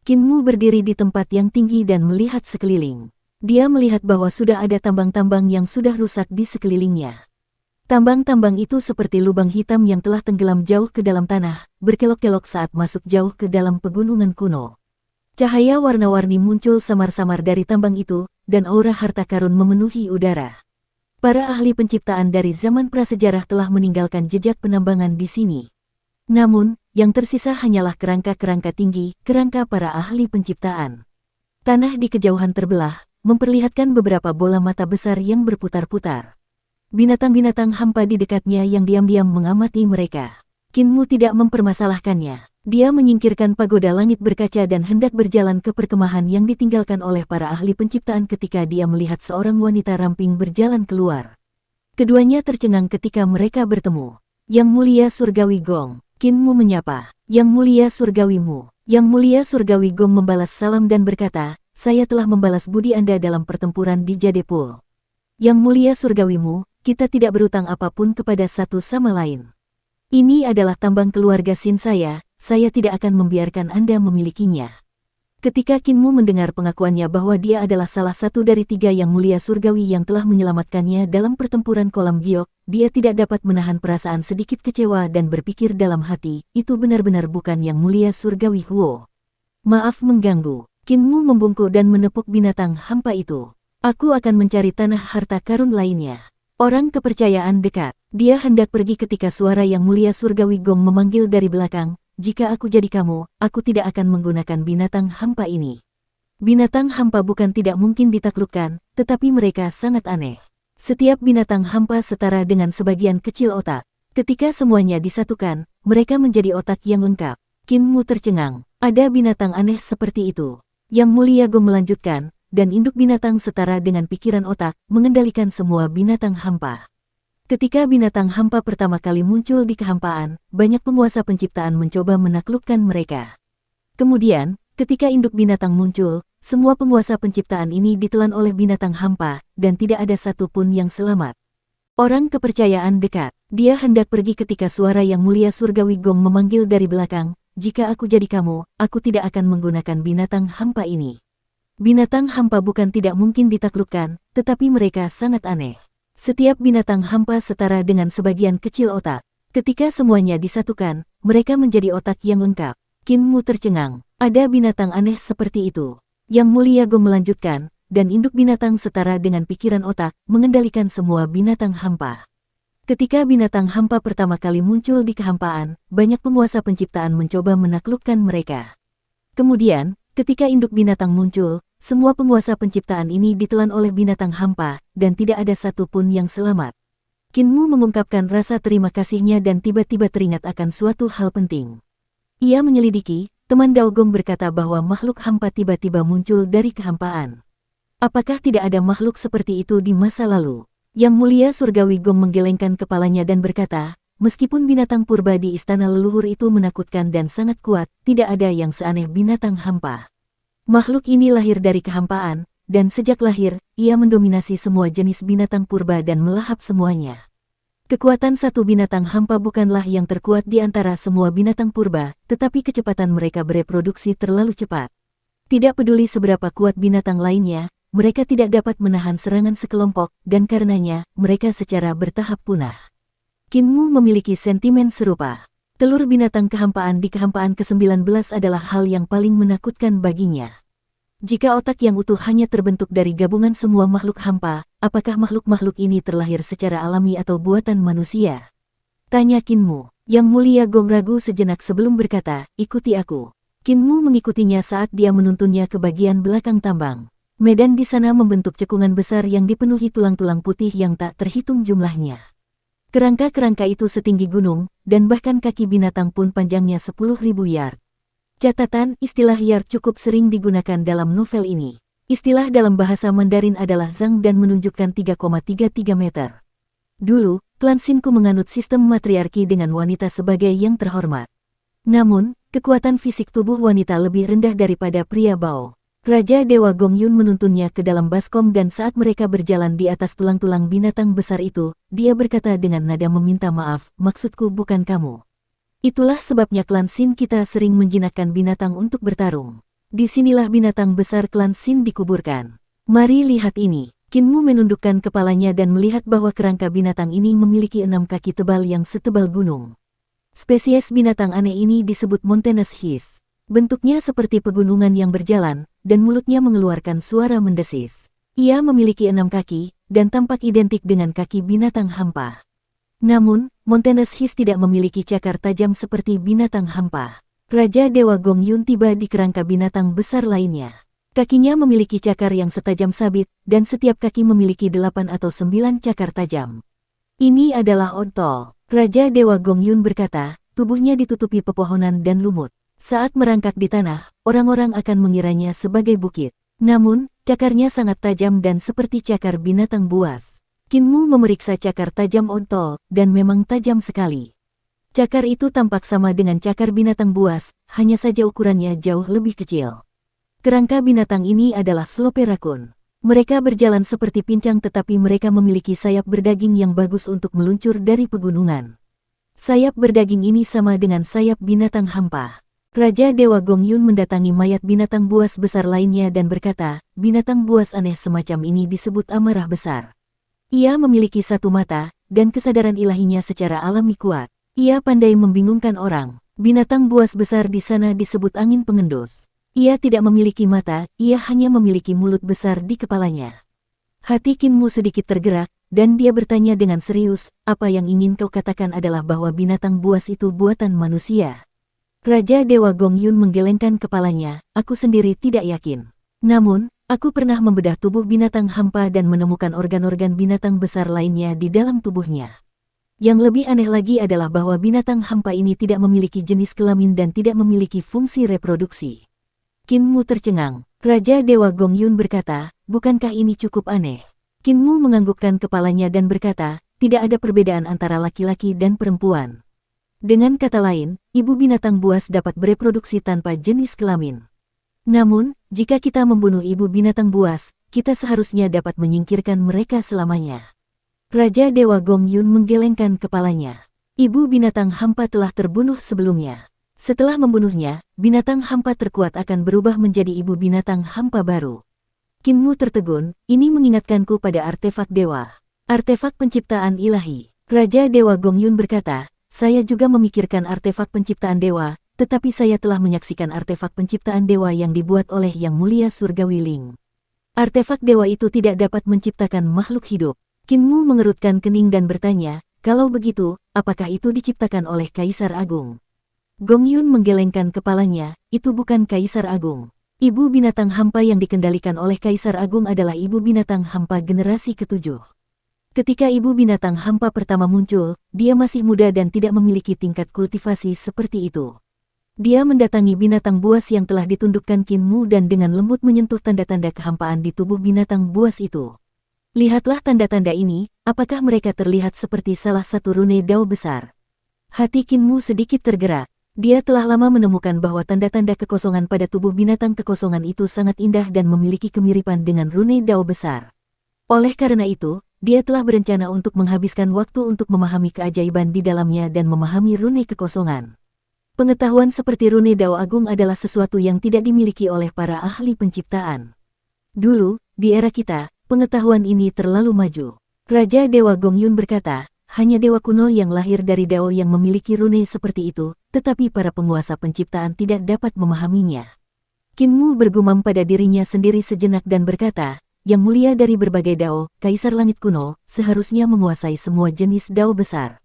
Qin Mu berdiri di tempat yang tinggi dan melihat sekeliling. Dia melihat bahwa sudah ada tambang-tambang yang sudah rusak di sekelilingnya. Tambang-tambang itu seperti lubang hitam yang telah tenggelam jauh ke dalam tanah, berkelok-kelok saat masuk jauh ke dalam pegunungan kuno. Cahaya warna-warni muncul samar-samar dari tambang itu, dan aura harta karun memenuhi udara. Para ahli penciptaan dari zaman prasejarah telah meninggalkan jejak penambangan di sini. Namun, yang tersisa hanyalah kerangka-kerangka tinggi, kerangka para ahli penciptaan. Tanah di kejauhan terbelah, memperlihatkan beberapa bola mata besar yang berputar-putar. Binatang-binatang hampa di dekatnya yang diam-diam mengamati mereka. Qin Mu tidak mempermasalahkannya. Dia menyingkirkan pagoda langit berkaca dan hendak berjalan ke perkemahan yang ditinggalkan oleh para ahli penciptaan ketika dia melihat seorang wanita ramping berjalan keluar. Keduanya tercengang ketika mereka bertemu. Yang Mulia Surgawi Gong, Qin Mu menyapa. Yang Mulia Surgawi Mu. Yang Mulia Surgawi Gong membalas salam dan berkata, saya telah membalas budi Anda dalam pertempuran di Jadepul. Yang Mulia Surgawi Mu, kita tidak berutang apapun kepada satu sama lain. Ini adalah tambang keluarga Sin saya tidak akan membiarkan Anda memilikinya. Ketika Qin Mu mendengar pengakuannya bahwa dia adalah salah satu dari 3 Yang Mulia Surgawi yang telah menyelamatkannya dalam pertempuran kolam giok, dia tidak dapat menahan perasaan sedikit kecewa dan berpikir dalam hati, itu benar-benar bukan Yang Mulia Surgawi Huo. Maaf mengganggu. Qin Mu membungkuk dan menepuk binatang hampa itu. Aku akan mencari tanah harta karun lainnya. Orang kepercayaan dekat. Dia hendak pergi ketika suara Yang Mulia Surgawi Gong memanggil dari belakang, jika aku jadi kamu, aku tidak akan menggunakan binatang hampa ini. Binatang hampa bukan tidak mungkin ditaklukkan, tetapi mereka sangat aneh. Setiap binatang hampa setara dengan sebagian kecil otak. Ketika semuanya disatukan, mereka menjadi otak yang lengkap. Qin Mu tercengang. Ada binatang aneh seperti itu. Yang Mulia Gong melanjutkan, dan induk binatang setara dengan pikiran otak, mengendalikan semua binatang hampa. Ketika binatang hampa pertama kali muncul di kehampaan, banyak penguasa penciptaan mencoba menaklukkan mereka. Kemudian, ketika induk binatang muncul, semua penguasa penciptaan ini ditelan oleh binatang hampa, dan tidak ada satupun yang selamat. Orang kepercayaan dekat. Dia hendak pergi ketika suara Yang Mulia Surgawi Gong memanggil dari belakang, jika aku jadi kamu, aku tidak akan menggunakan binatang hampa ini. Binatang hampa bukan tidak mungkin ditaklukkan, tetapi mereka sangat aneh. Setiap binatang hampa setara dengan sebagian kecil otak. Ketika semuanya disatukan, mereka menjadi otak yang lengkap. Qin Mu tercengang. Ada binatang aneh seperti itu. Yang Mulia Gong melanjutkan, dan induk binatang setara dengan pikiran otak, mengendalikan semua binatang hampa. Ketika binatang hampa pertama kali muncul di kehampaan, banyak penguasa penciptaan mencoba menaklukkan mereka. Kemudian, ketika induk binatang muncul, semua penguasa penciptaan ini ditelan oleh binatang hampa, dan tidak ada satupun yang selamat. Qin Mu mengungkapkan rasa terima kasihnya dan tiba-tiba teringat akan suatu hal penting. Ia menyelidiki, teman Dao Gong berkata bahwa makhluk hampa tiba-tiba muncul dari kehampaan. Apakah tidak ada makhluk seperti itu di masa lalu? Yang Mulia Surgawi Gong menggelengkan kepalanya dan berkata, Meskipun binatang purba di istana leluhur itu menakutkan dan sangat kuat, tidak ada yang seaneh binatang hampa. Makhluk ini lahir dari kehampaan, dan sejak lahir, ia mendominasi semua jenis binatang purba dan melahap semuanya. Kekuatan satu binatang hampa bukanlah yang terkuat di antara semua binatang purba, tetapi kecepatan mereka bereproduksi terlalu cepat. Tidak peduli seberapa kuat binatang lainnya, mereka tidak dapat menahan serangan sekelompok, dan karenanya, mereka secara bertahap punah. Kinmu memiliki sentimen serupa. Telur binatang kehampaan di kehampaan ke-19 adalah hal yang paling menakutkan baginya. Jika otak yang utuh hanya terbentuk dari gabungan semua makhluk hampa, apakah makhluk-makhluk ini terlahir secara alami atau buatan manusia? Tanya Kinmu. Yang mulia Gong ragu sejenak sebelum berkata, ikuti aku. Kinmu mengikutinya saat dia menuntunnya ke bagian belakang tambang. Medan di sana membentuk cekungan besar yang dipenuhi tulang-tulang putih yang tak terhitung jumlahnya. Kerangka-kerangka itu setinggi gunung, dan bahkan kaki binatang pun panjangnya 10.000 yard. Catatan, istilah yard cukup sering digunakan dalam novel ini. Istilah dalam bahasa Mandarin adalah zhang dan menunjukkan 3,33 meter. Dulu, klan Shinku menganut sistem matriarki dengan wanita sebagai yang terhormat. Namun, kekuatan fisik tubuh wanita lebih rendah daripada pria Bao. Raja Dewa Gongyun menuntunnya ke dalam baskom dan saat mereka berjalan di atas tulang-tulang binatang besar itu, dia berkata dengan nada meminta maaf, maksudku bukan kamu. Itulah sebabnya klan Shin kita sering menjinakkan binatang untuk bertarung. Disinilah binatang besar klan Shin dikuburkan. Mari lihat ini. Kinmu menundukkan kepalanya dan melihat bahwa kerangka binatang ini memiliki 6 kaki tebal yang setebal gunung. Spesies binatang aneh ini disebut Mountainous Hiss. Bentuknya seperti pegunungan yang berjalan, dan mulutnya mengeluarkan suara mendesis. Ia memiliki 6 kaki, dan tampak identik dengan kaki binatang hampa. Namun, Mountainous Hiss tidak memiliki cakar tajam seperti binatang hampa. Raja Dewa Gongyun tiba di kerangka binatang besar lainnya. Kakinya memiliki cakar yang setajam sabit, dan setiap kaki memiliki 8 atau 9 cakar tajam. Ini adalah ontol. Raja Dewa Gongyun berkata, tubuhnya ditutupi pepohonan dan lumut. Saat merangkak di tanah, orang-orang akan mengiranya sebagai bukit. Namun, cakarnya sangat tajam dan seperti cakar binatang buas. Kinmu memeriksa cakar tajam ontol, dan memang tajam sekali. Cakar itu tampak sama dengan cakar binatang buas, hanya saja ukurannya jauh lebih kecil. Kerangka binatang ini adalah Slope Raccoon. Mereka berjalan seperti pincang tetapi mereka memiliki sayap berdaging yang bagus untuk meluncur dari pegunungan. Sayap berdaging ini sama dengan sayap binatang hampa. Raja Dewa Gongyun mendatangi mayat binatang buas besar lainnya dan berkata, binatang buas aneh semacam ini disebut amarah besar. Ia memiliki satu mata, dan kesadaran ilahinya secara alami kuat. Ia pandai membingungkan orang. Binatang buas besar di sana disebut angin pengendus. Ia tidak memiliki mata, ia hanya memiliki mulut besar di kepalanya. Hati Kinmu sedikit tergerak, dan dia bertanya dengan serius, apa yang ingin kau katakan adalah bahwa binatang buas itu buatan manusia? Raja Dewa Gongyun menggelengkan kepalanya, aku sendiri tidak yakin. Namun, aku pernah membedah tubuh binatang hampa dan menemukan organ-organ binatang besar lainnya di dalam tubuhnya. Yang lebih aneh lagi adalah bahwa binatang hampa ini tidak memiliki jenis kelamin dan tidak memiliki fungsi reproduksi. Kinmu tercengang. Raja Dewa Gongyun berkata, bukankah ini cukup aneh? Kinmu menganggukkan kepalanya dan berkata, tidak ada perbedaan antara laki-laki dan perempuan. Dengan kata lain, ibu binatang buas dapat bereproduksi tanpa jenis kelamin. Namun, jika kita membunuh ibu binatang buas, kita seharusnya dapat menyingkirkan mereka selamanya. Raja Dewa Gongyun menggelengkan kepalanya. Ibu binatang hampa telah terbunuh sebelumnya. Setelah membunuhnya, binatang hampa terkuat akan berubah menjadi ibu binatang hampa baru. Kinmu tertegun, ini mengingatkanku pada artefak dewa. Artefak penciptaan ilahi. Raja Dewa Gongyun berkata, saya juga memikirkan artefak penciptaan dewa, tetapi saya telah menyaksikan artefak penciptaan dewa yang dibuat oleh Yang Mulia Surgawi Ling. Artefak dewa itu tidak dapat menciptakan makhluk hidup. Kinmu mengerutkan kening dan bertanya, kalau begitu, apakah itu diciptakan oleh Kaisar Agung? Gongyun menggelengkan kepalanya, itu bukan Kaisar Agung. Ibu binatang hampa yang dikendalikan oleh Kaisar Agung adalah ibu binatang hampa generasi ke-7. Ketika ibu binatang hampa pertama muncul, dia masih muda dan tidak memiliki tingkat kultivasi seperti itu. Dia mendatangi binatang buas yang telah ditundukkan Kinmu dan dengan lembut menyentuh tanda-tanda kehampaan di tubuh binatang buas itu. Lihatlah tanda-tanda ini, apakah mereka terlihat seperti salah satu rune Dao besar? Hati Kinmu sedikit tergerak. Dia telah lama menemukan bahwa tanda-tanda kekosongan pada tubuh binatang kekosongan itu sangat indah dan memiliki kemiripan dengan rune Dao besar. Oleh karena itu, dia telah berencana untuk menghabiskan waktu untuk memahami keajaiban di dalamnya dan memahami rune kekosongan. Pengetahuan seperti rune Dao Agung adalah sesuatu yang tidak dimiliki oleh para ahli penciptaan. Dulu, di era kita, pengetahuan ini terlalu maju. Raja Dewa Gongyun berkata, hanya dewa kuno yang lahir dari Dao yang memiliki rune seperti itu, tetapi para penguasa penciptaan tidak dapat memahaminya. Kinmu bergumam pada dirinya sendiri sejenak dan berkata, yang mulia dari berbagai Dao, Kaisar Langit Kuno, seharusnya menguasai semua jenis Dao besar.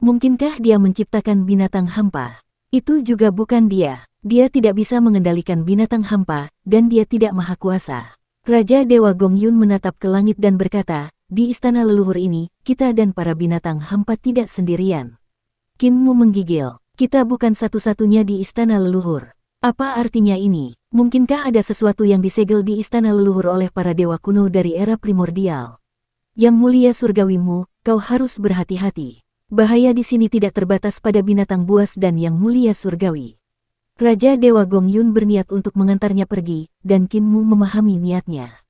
Mungkinkah dia menciptakan binatang hampa? Itu juga bukan dia. Dia tidak bisa mengendalikan binatang hampa, dan dia tidak maha kuasa. Raja Dewa Gongyun menatap ke langit dan berkata, di istana leluhur ini, kita dan para binatang hampa tidak sendirian. Kinmu menggigil, kita bukan satu-satunya di istana leluhur. Apa artinya ini? Mungkinkah ada sesuatu yang disegel di istana leluhur oleh para dewa kuno dari era primordial? Yang mulia surgawimu, kau harus berhati-hati. Bahaya di sini tidak terbatas pada binatang buas dan yang mulia surgawi. Raja Dewa Gongyun berniat untuk mengantarnya pergi, dan Kinmu memahami niatnya.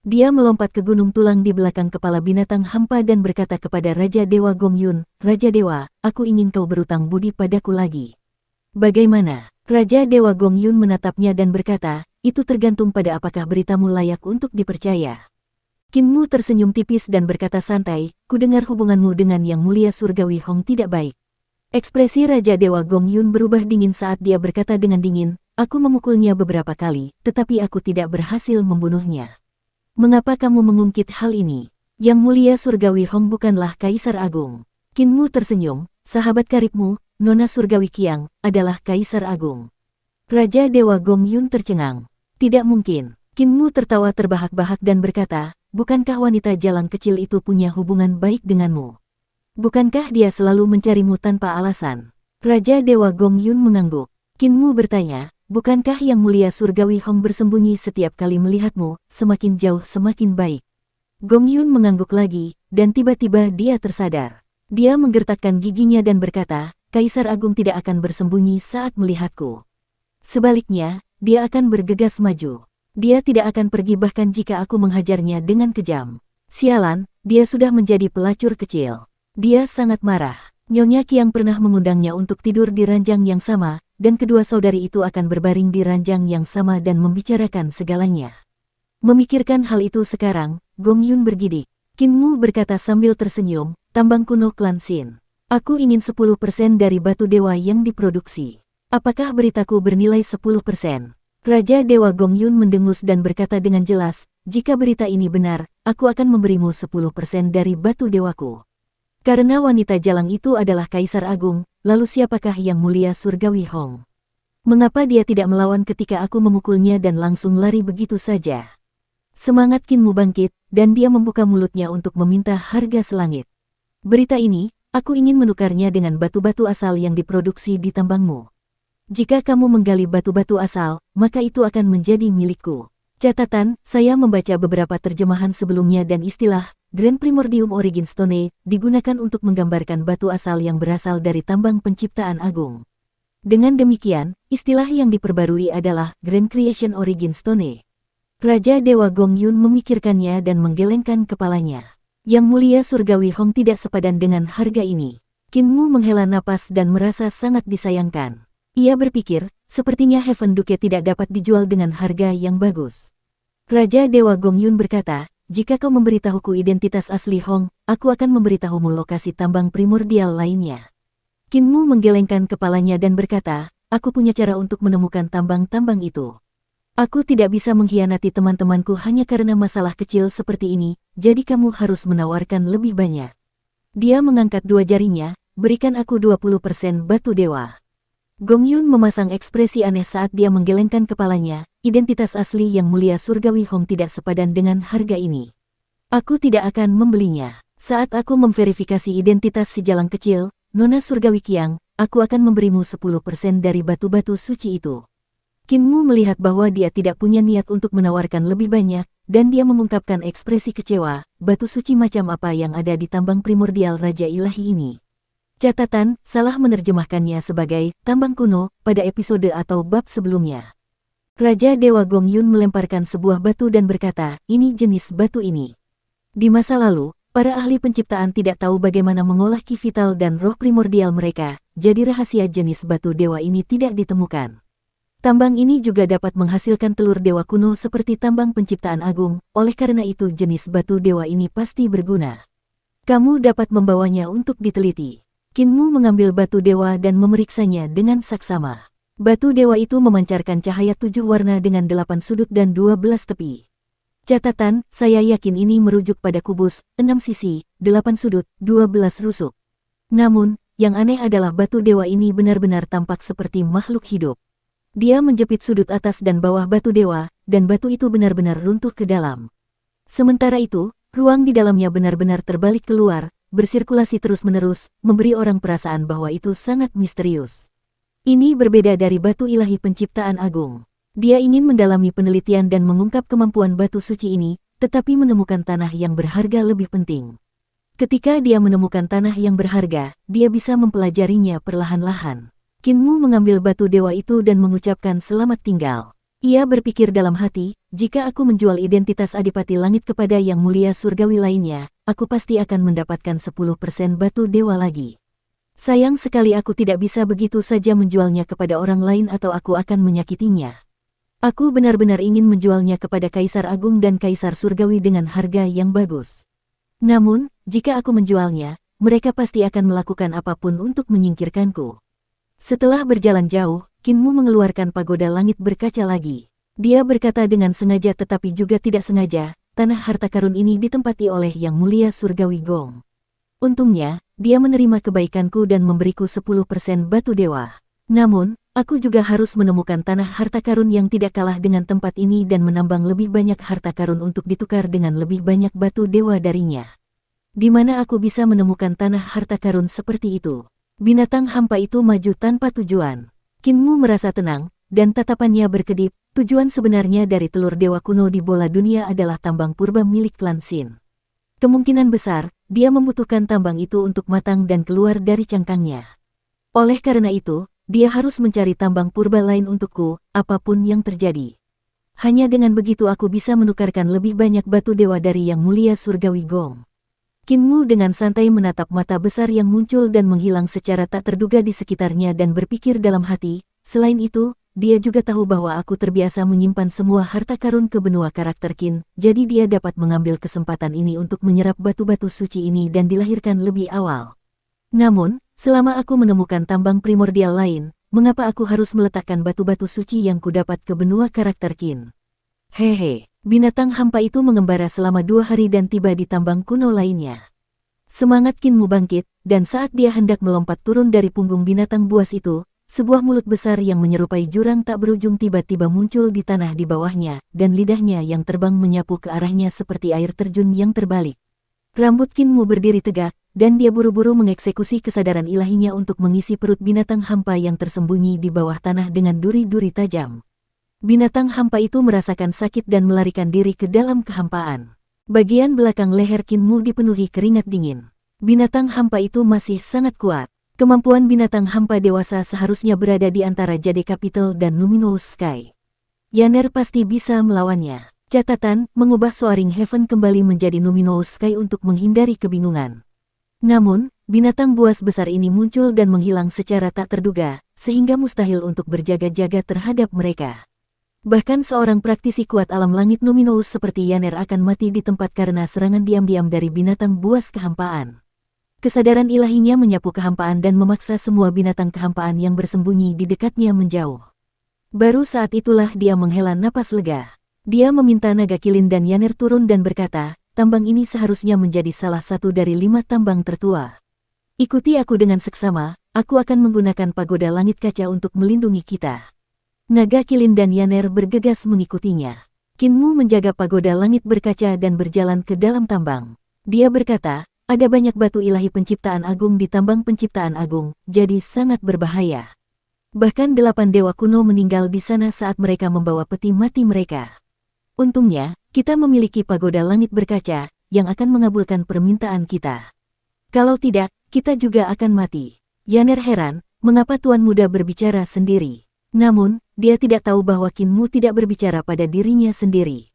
Dia melompat ke gunung tulang di belakang kepala binatang hampa dan berkata kepada Raja Dewa Gongyun, Raja Dewa, aku ingin kau berutang budi padaku lagi. Bagaimana? Raja Dewa Gongyun menatapnya dan berkata, itu tergantung pada apakah beritamu layak untuk dipercaya. Kinmu tersenyum tipis dan berkata santai, kudengar hubunganmu dengan yang mulia surgawi Hong tidak baik. Ekspresi Raja Dewa Gongyun berubah dingin saat dia berkata dengan dingin, aku memukulnya beberapa kali, tetapi aku tidak berhasil membunuhnya. Mengapa kamu mengungkit hal ini? Yang mulia surgawi Hong bukanlah Kaisar Agung. Kinmu tersenyum, sahabat karibmu, Nona Surgawi Qiang, adalah Kaisar Agung. Raja Dewa Gongyun tercengang. Tidak mungkin. Kinmu tertawa terbahak-bahak dan berkata, bukankah wanita jalang kecil itu punya hubungan baik denganmu? Bukankah dia selalu mencarimu tanpa alasan? Raja Dewa Gongyun mengangguk. Kinmu bertanya, bukankah yang mulia surgawi Hong bersembunyi setiap kali melihatmu, semakin jauh semakin baik? Gongyun mengangguk lagi, dan tiba-tiba dia tersadar. Dia menggertakkan giginya dan berkata, Kaisar Agung tidak akan bersembunyi saat melihatku. Sebaliknya, dia akan bergegas maju. Dia tidak akan pergi bahkan jika aku menghajarnya dengan kejam. Sialan, dia sudah menjadi pelacur kecil. Dia sangat marah. Nyonya Qiang pernah mengundangnya untuk tidur di ranjang yang sama, dan kedua saudari itu akan berbaring di ranjang yang sama dan membicarakan segalanya. Memikirkan hal itu sekarang, Gongyun bergidik. Kinmu berkata sambil tersenyum, tambang kuno klan Xin. Aku ingin 10% dari batu dewa yang diproduksi. Apakah beritaku bernilai 10%? Raja Dewa Gongyun mendengus dan berkata dengan jelas, jika berita ini benar, aku akan memberimu 10% dari batu dewaku. Karena wanita jalang itu adalah Kaisar Agung, lalu siapakah yang mulia surgawi Hong? Mengapa dia tidak melawan ketika aku memukulnya dan langsung lari begitu saja? Semangat Kinmu bangkit, dan dia membuka mulutnya untuk meminta harga selangit. Berita ini, aku ingin menukarnya dengan batu-batu asal yang diproduksi di tambangmu. Jika kamu menggali batu-batu asal, maka itu akan menjadi milikku. Catatan, saya membaca beberapa terjemahan sebelumnya dan istilah Grand Primordium Origin Stone digunakan untuk menggambarkan batu asal yang berasal dari tambang penciptaan agung. Dengan demikian, istilah yang diperbarui adalah Grand Creation Origin Stone. Raja Dewa Gongyun memikirkannya dan menggelengkan kepalanya. Yang mulia surgawi Hong tidak sepadan dengan harga ini. Kinmu menghela napas dan merasa sangat disayangkan. Ia berpikir, sepertinya Heaven Duke tidak dapat dijual dengan harga yang bagus. Raja Dewa Gongyun berkata, jika kau memberitahuku identitas asli Hong, aku akan memberitahumu lokasi tambang primordial lainnya. Kinmu menggelengkan kepalanya dan berkata, aku punya cara untuk menemukan tambang-tambang itu. Aku tidak bisa mengkhianati teman-temanku hanya karena masalah kecil seperti ini, jadi kamu harus menawarkan lebih banyak. Dia mengangkat dua jarinya, berikan aku 20% batu dewa. Gongyun memasang ekspresi aneh saat dia menggelengkan kepalanya, identitas asli yang mulia surgawi Hong tidak sepadan dengan harga ini. Aku tidak akan membelinya. Saat aku memverifikasi identitas si jalang kecil, Nona Surgawi Qiang, aku akan memberimu 10% dari batu-batu suci itu. Kinmu melihat bahwa dia tidak punya niat untuk menawarkan lebih banyak, dan dia mengungkapkan ekspresi kecewa, batu suci macam apa yang ada di tambang primordial Raja Ilahi ini. Catatan, salah menerjemahkannya sebagai tambang kuno pada episode atau bab sebelumnya. Raja Dewa Gong Yun melemparkan sebuah batu dan berkata, ini jenis batu ini. Di masa lalu, para ahli penciptaan tidak tahu bagaimana mengolah ki vital dan roh primordial mereka, jadi rahasia jenis batu dewa ini tidak ditemukan. Tambang ini juga dapat menghasilkan telur dewa kuno seperti tambang penciptaan agung, oleh karena itu jenis batu dewa ini pasti berguna. Kamu dapat membawanya untuk diteliti. Kinmu mengambil batu dewa dan memeriksanya dengan saksama. Batu dewa itu memancarkan cahaya 7 warna dengan 8 sudut dan 12 tepi. Catatan, saya yakin ini merujuk pada kubus, 6 sisi, 8 sudut, 12 rusuk. Namun, yang aneh adalah batu dewa ini benar-benar tampak seperti makhluk hidup. Dia menjepit sudut atas dan bawah batu dewa, dan batu itu benar-benar runtuh ke dalam. Sementara itu, ruang di dalamnya benar-benar terbalik keluar, bersirkulasi terus-menerus, memberi orang perasaan bahwa itu sangat misterius. Ini berbeda dari batu ilahi penciptaan agung. Dia ingin mendalami penelitian dan mengungkap kemampuan batu suci ini, tetapi menemukan tanah yang berharga lebih penting. Ketika dia menemukan tanah yang berharga, dia bisa mempelajarinya perlahan-lahan. Kinmu mengambil batu dewa itu dan mengucapkan selamat tinggal. Ia berpikir dalam hati, jika aku menjual identitas Adipati Langit kepada yang mulia surgawi lainnya, aku pasti akan mendapatkan 10% batu dewa lagi. Sayang sekali aku tidak bisa begitu saja menjualnya kepada orang lain atau aku akan menyakitinya. Aku benar-benar ingin menjualnya kepada Kaisar Agung dan Kaisar Surgawi dengan harga yang bagus. Namun, jika aku menjualnya, mereka pasti akan melakukan apapun untuk menyingkirkanku. Setelah berjalan jauh, Kinmu mengeluarkan pagoda langit berkaca lagi. Dia berkata dengan sengaja tetapi juga tidak sengaja, tanah harta karun ini ditempati oleh Yang Mulia Surgawi Gong. Untungnya, dia menerima kebaikanku dan memberiku 10% batu dewa. Namun, aku juga harus menemukan tanah harta karun yang tidak kalah dengan tempat ini dan menambang lebih banyak harta karun untuk ditukar dengan lebih banyak batu dewa darinya. Di mana aku bisa menemukan tanah harta karun seperti itu? Binatang hampa itu maju tanpa tujuan. Kinmu merasa tenang, dan tatapannya berkedip. Tujuan sebenarnya dari telur dewa kuno di bola dunia adalah tambang purba milik klan Sin. Kemungkinan besar, dia membutuhkan tambang itu untuk matang dan keluar dari cangkangnya. Oleh karena itu, dia harus mencari tambang purba lain untukku, apapun yang terjadi. Hanya dengan begitu aku bisa menukarkan lebih banyak batu dewa dari Yang Mulia Surgawi Gong. Kinmu dengan santai menatap mata besar yang muncul dan menghilang secara tak terduga di sekitarnya dan berpikir dalam hati, selain itu, dia juga tahu bahwa aku terbiasa menyimpan semua harta karun ke benua karakter Kin, jadi dia dapat mengambil kesempatan ini untuk menyerap batu-batu suci ini dan dilahirkan lebih awal. Namun, selama aku menemukan tambang primordial lain, mengapa aku harus meletakkan batu-batu suci yang kudapat ke benua karakter Kin? Hehe. Binatang hampa itu mengembara selama 2 hari dan tiba di tambang kuno lainnya. Semangat Kinmu bangkit, dan saat dia hendak melompat turun dari punggung binatang buas itu, sebuah mulut besar yang menyerupai jurang tak berujung tiba-tiba muncul di tanah di bawahnya, dan lidahnya yang terbang menyapu ke arahnya seperti air terjun yang terbalik. Rambut Kinmu berdiri tegak, dan dia buru-buru mengeksekusi kesadaran ilahinya untuk mengisi perut binatang hampa yang tersembunyi di bawah tanah dengan duri-duri tajam. Binatang hampa itu merasakan sakit dan melarikan diri ke dalam kehampaan. Bagian belakang leher Kinmu dipenuhi keringat dingin. Binatang hampa itu masih sangat kuat. Kemampuan binatang hampa dewasa seharusnya berada di antara Jade Capital dan Luminous Sky. Yaner pasti bisa melawannya. Catatan, mengubah Soaring Heaven kembali menjadi Luminous Sky untuk menghindari kebingungan. Namun, binatang buas besar ini muncul dan menghilang secara tak terduga, sehingga mustahil untuk berjaga-jaga terhadap mereka. Bahkan seorang praktisi kuat alam langit Luminous seperti Yaner akan mati di tempat karena serangan diam-diam dari binatang buas kehampaan. Kesadaran ilahinya menyapu kehampaan dan memaksa semua binatang kehampaan yang bersembunyi di dekatnya menjauh. Baru saat itulah dia menghela napas lega. Dia meminta naga kilin dan Yaner turun dan berkata, tambang ini seharusnya menjadi salah satu dari 5 tambang tertua. Ikuti aku dengan seksama, aku akan menggunakan pagoda langit kaca untuk melindungi kita. Naga kilin dan Yaner bergegas mengikutinya. Kinmu menjaga pagoda langit berkaca dan berjalan ke dalam tambang. Dia berkata, ada banyak batu ilahi penciptaan agung di tambang penciptaan agung, jadi sangat berbahaya. Bahkan 8 dewa kuno meninggal di sana saat mereka membawa peti mati mereka. Untungnya, kita memiliki pagoda langit berkaca, yang akan mengabulkan permintaan kita. Kalau tidak, kita juga akan mati. Yaner heran, mengapa Tuan Muda berbicara sendiri. Namun, dia tidak tahu bahwa Qin Mu tidak berbicara pada dirinya sendiri.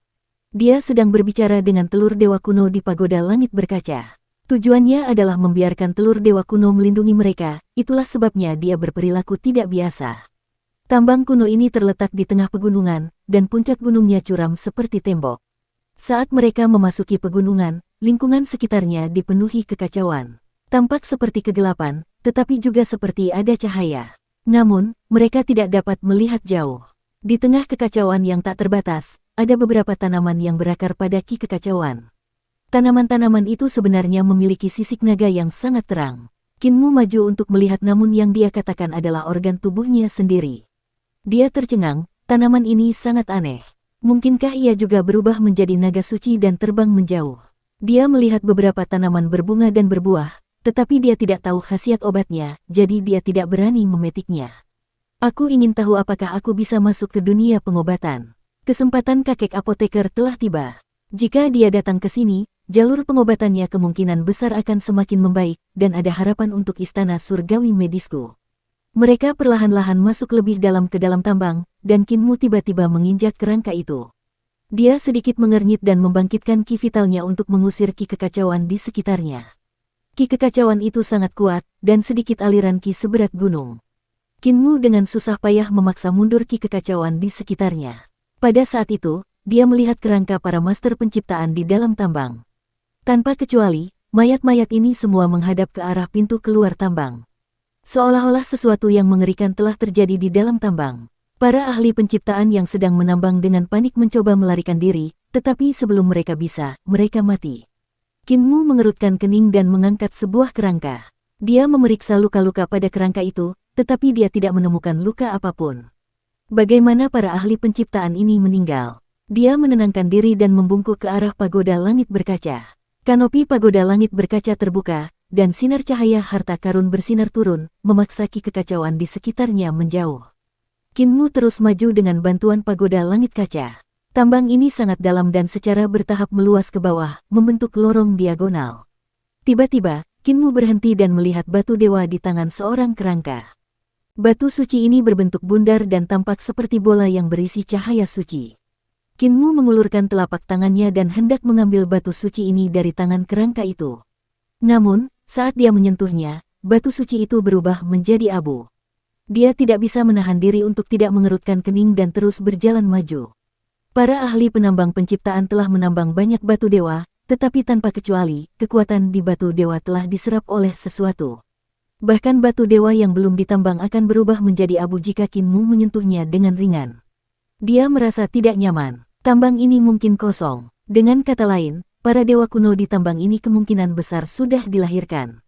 Dia sedang berbicara dengan telur dewa kuno di pagoda langit berkaca. Tujuannya adalah membiarkan telur dewa kuno melindungi mereka, itulah sebabnya dia berperilaku tidak biasa. Tambang kuno ini terletak di tengah pegunungan, dan puncak gunungnya curam seperti tembok. Saat mereka memasuki pegunungan, lingkungan sekitarnya dipenuhi kekacauan. Tampak seperti kegelapan, tetapi juga seperti ada cahaya. Namun, mereka tidak dapat melihat jauh. Di tengah kekacauan yang tak terbatas, ada beberapa tanaman yang berakar pada ki kekacauan. Tanaman-tanaman itu sebenarnya memiliki sisik naga yang sangat terang. Qin Mu maju untuk melihat namun yang dia katakan adalah organ tubuhnya sendiri. Dia tercengang, tanaman ini sangat aneh. Mungkinkah ia juga berubah menjadi naga suci dan terbang menjauh? Dia melihat beberapa tanaman berbunga dan berbuah, tetapi dia tidak tahu khasiat obatnya, jadi dia tidak berani memetiknya. Aku ingin tahu apakah aku bisa masuk ke dunia pengobatan. Kesempatan kakek apoteker telah tiba. Jika dia datang ke sini, jalur pengobatannya kemungkinan besar akan semakin membaik, dan ada harapan untuk istana surgawi medisku. Mereka perlahan-lahan masuk lebih dalam ke dalam tambang, dan Qin Mu tiba-tiba menginjak kerangka itu. Dia sedikit mengernyit dan membangkitkan ki vitalnya untuk mengusir ki kekacauan di sekitarnya. Ki kekacauan itu sangat kuat, dan sedikit aliran ki seberat gunung. Qin Mu dengan susah payah memaksa mundur ki kekacauan di sekitarnya. Pada saat itu, dia melihat kerangka para master penciptaan di dalam tambang. Tanpa kecuali, mayat-mayat ini semua menghadap ke arah pintu keluar tambang. Seolah-olah sesuatu yang mengerikan telah terjadi di dalam tambang. Para ahli penciptaan yang sedang menambang dengan panik mencoba melarikan diri, tetapi sebelum mereka bisa, mereka mati. Qin Mu mengerutkan kening dan mengangkat sebuah kerangka. Dia memeriksa luka-luka pada kerangka itu, tetapi dia tidak menemukan luka apapun. Bagaimana para ahli penciptaan ini meninggal? Dia menenangkan diri dan membungkuk ke arah pagoda langit berkaca. Kanopi pagoda langit berkaca terbuka, dan sinar cahaya harta karun bersinar turun, memaksa ki kekacauan di sekitarnya menjauh. Qin Mu terus maju dengan bantuan pagoda langit kaca. Tambang ini sangat dalam dan secara bertahap meluas ke bawah, membentuk lorong diagonal. Tiba-tiba, Qin Mu berhenti dan melihat batu dewa di tangan seorang kerangka. Batu suci ini berbentuk bundar dan tampak seperti bola yang berisi cahaya suci. Qin Mu mengulurkan telapak tangannya dan hendak mengambil batu suci ini dari tangan kerangka itu. Namun, saat dia menyentuhnya, batu suci itu berubah menjadi abu. Dia tidak bisa menahan diri untuk tidak mengerutkan kening dan terus berjalan maju. Para ahli penambang penciptaan telah menambang banyak batu dewa, tetapi tanpa kecuali, kekuatan di batu dewa telah diserap oleh sesuatu. Bahkan batu dewa yang belum ditambang akan berubah menjadi abu jika Qin Mu menyentuhnya dengan ringan. Dia merasa tidak nyaman. Tambang ini mungkin kosong. Dengan kata lain, para dewa kuno di tambang ini kemungkinan besar sudah dilahirkan.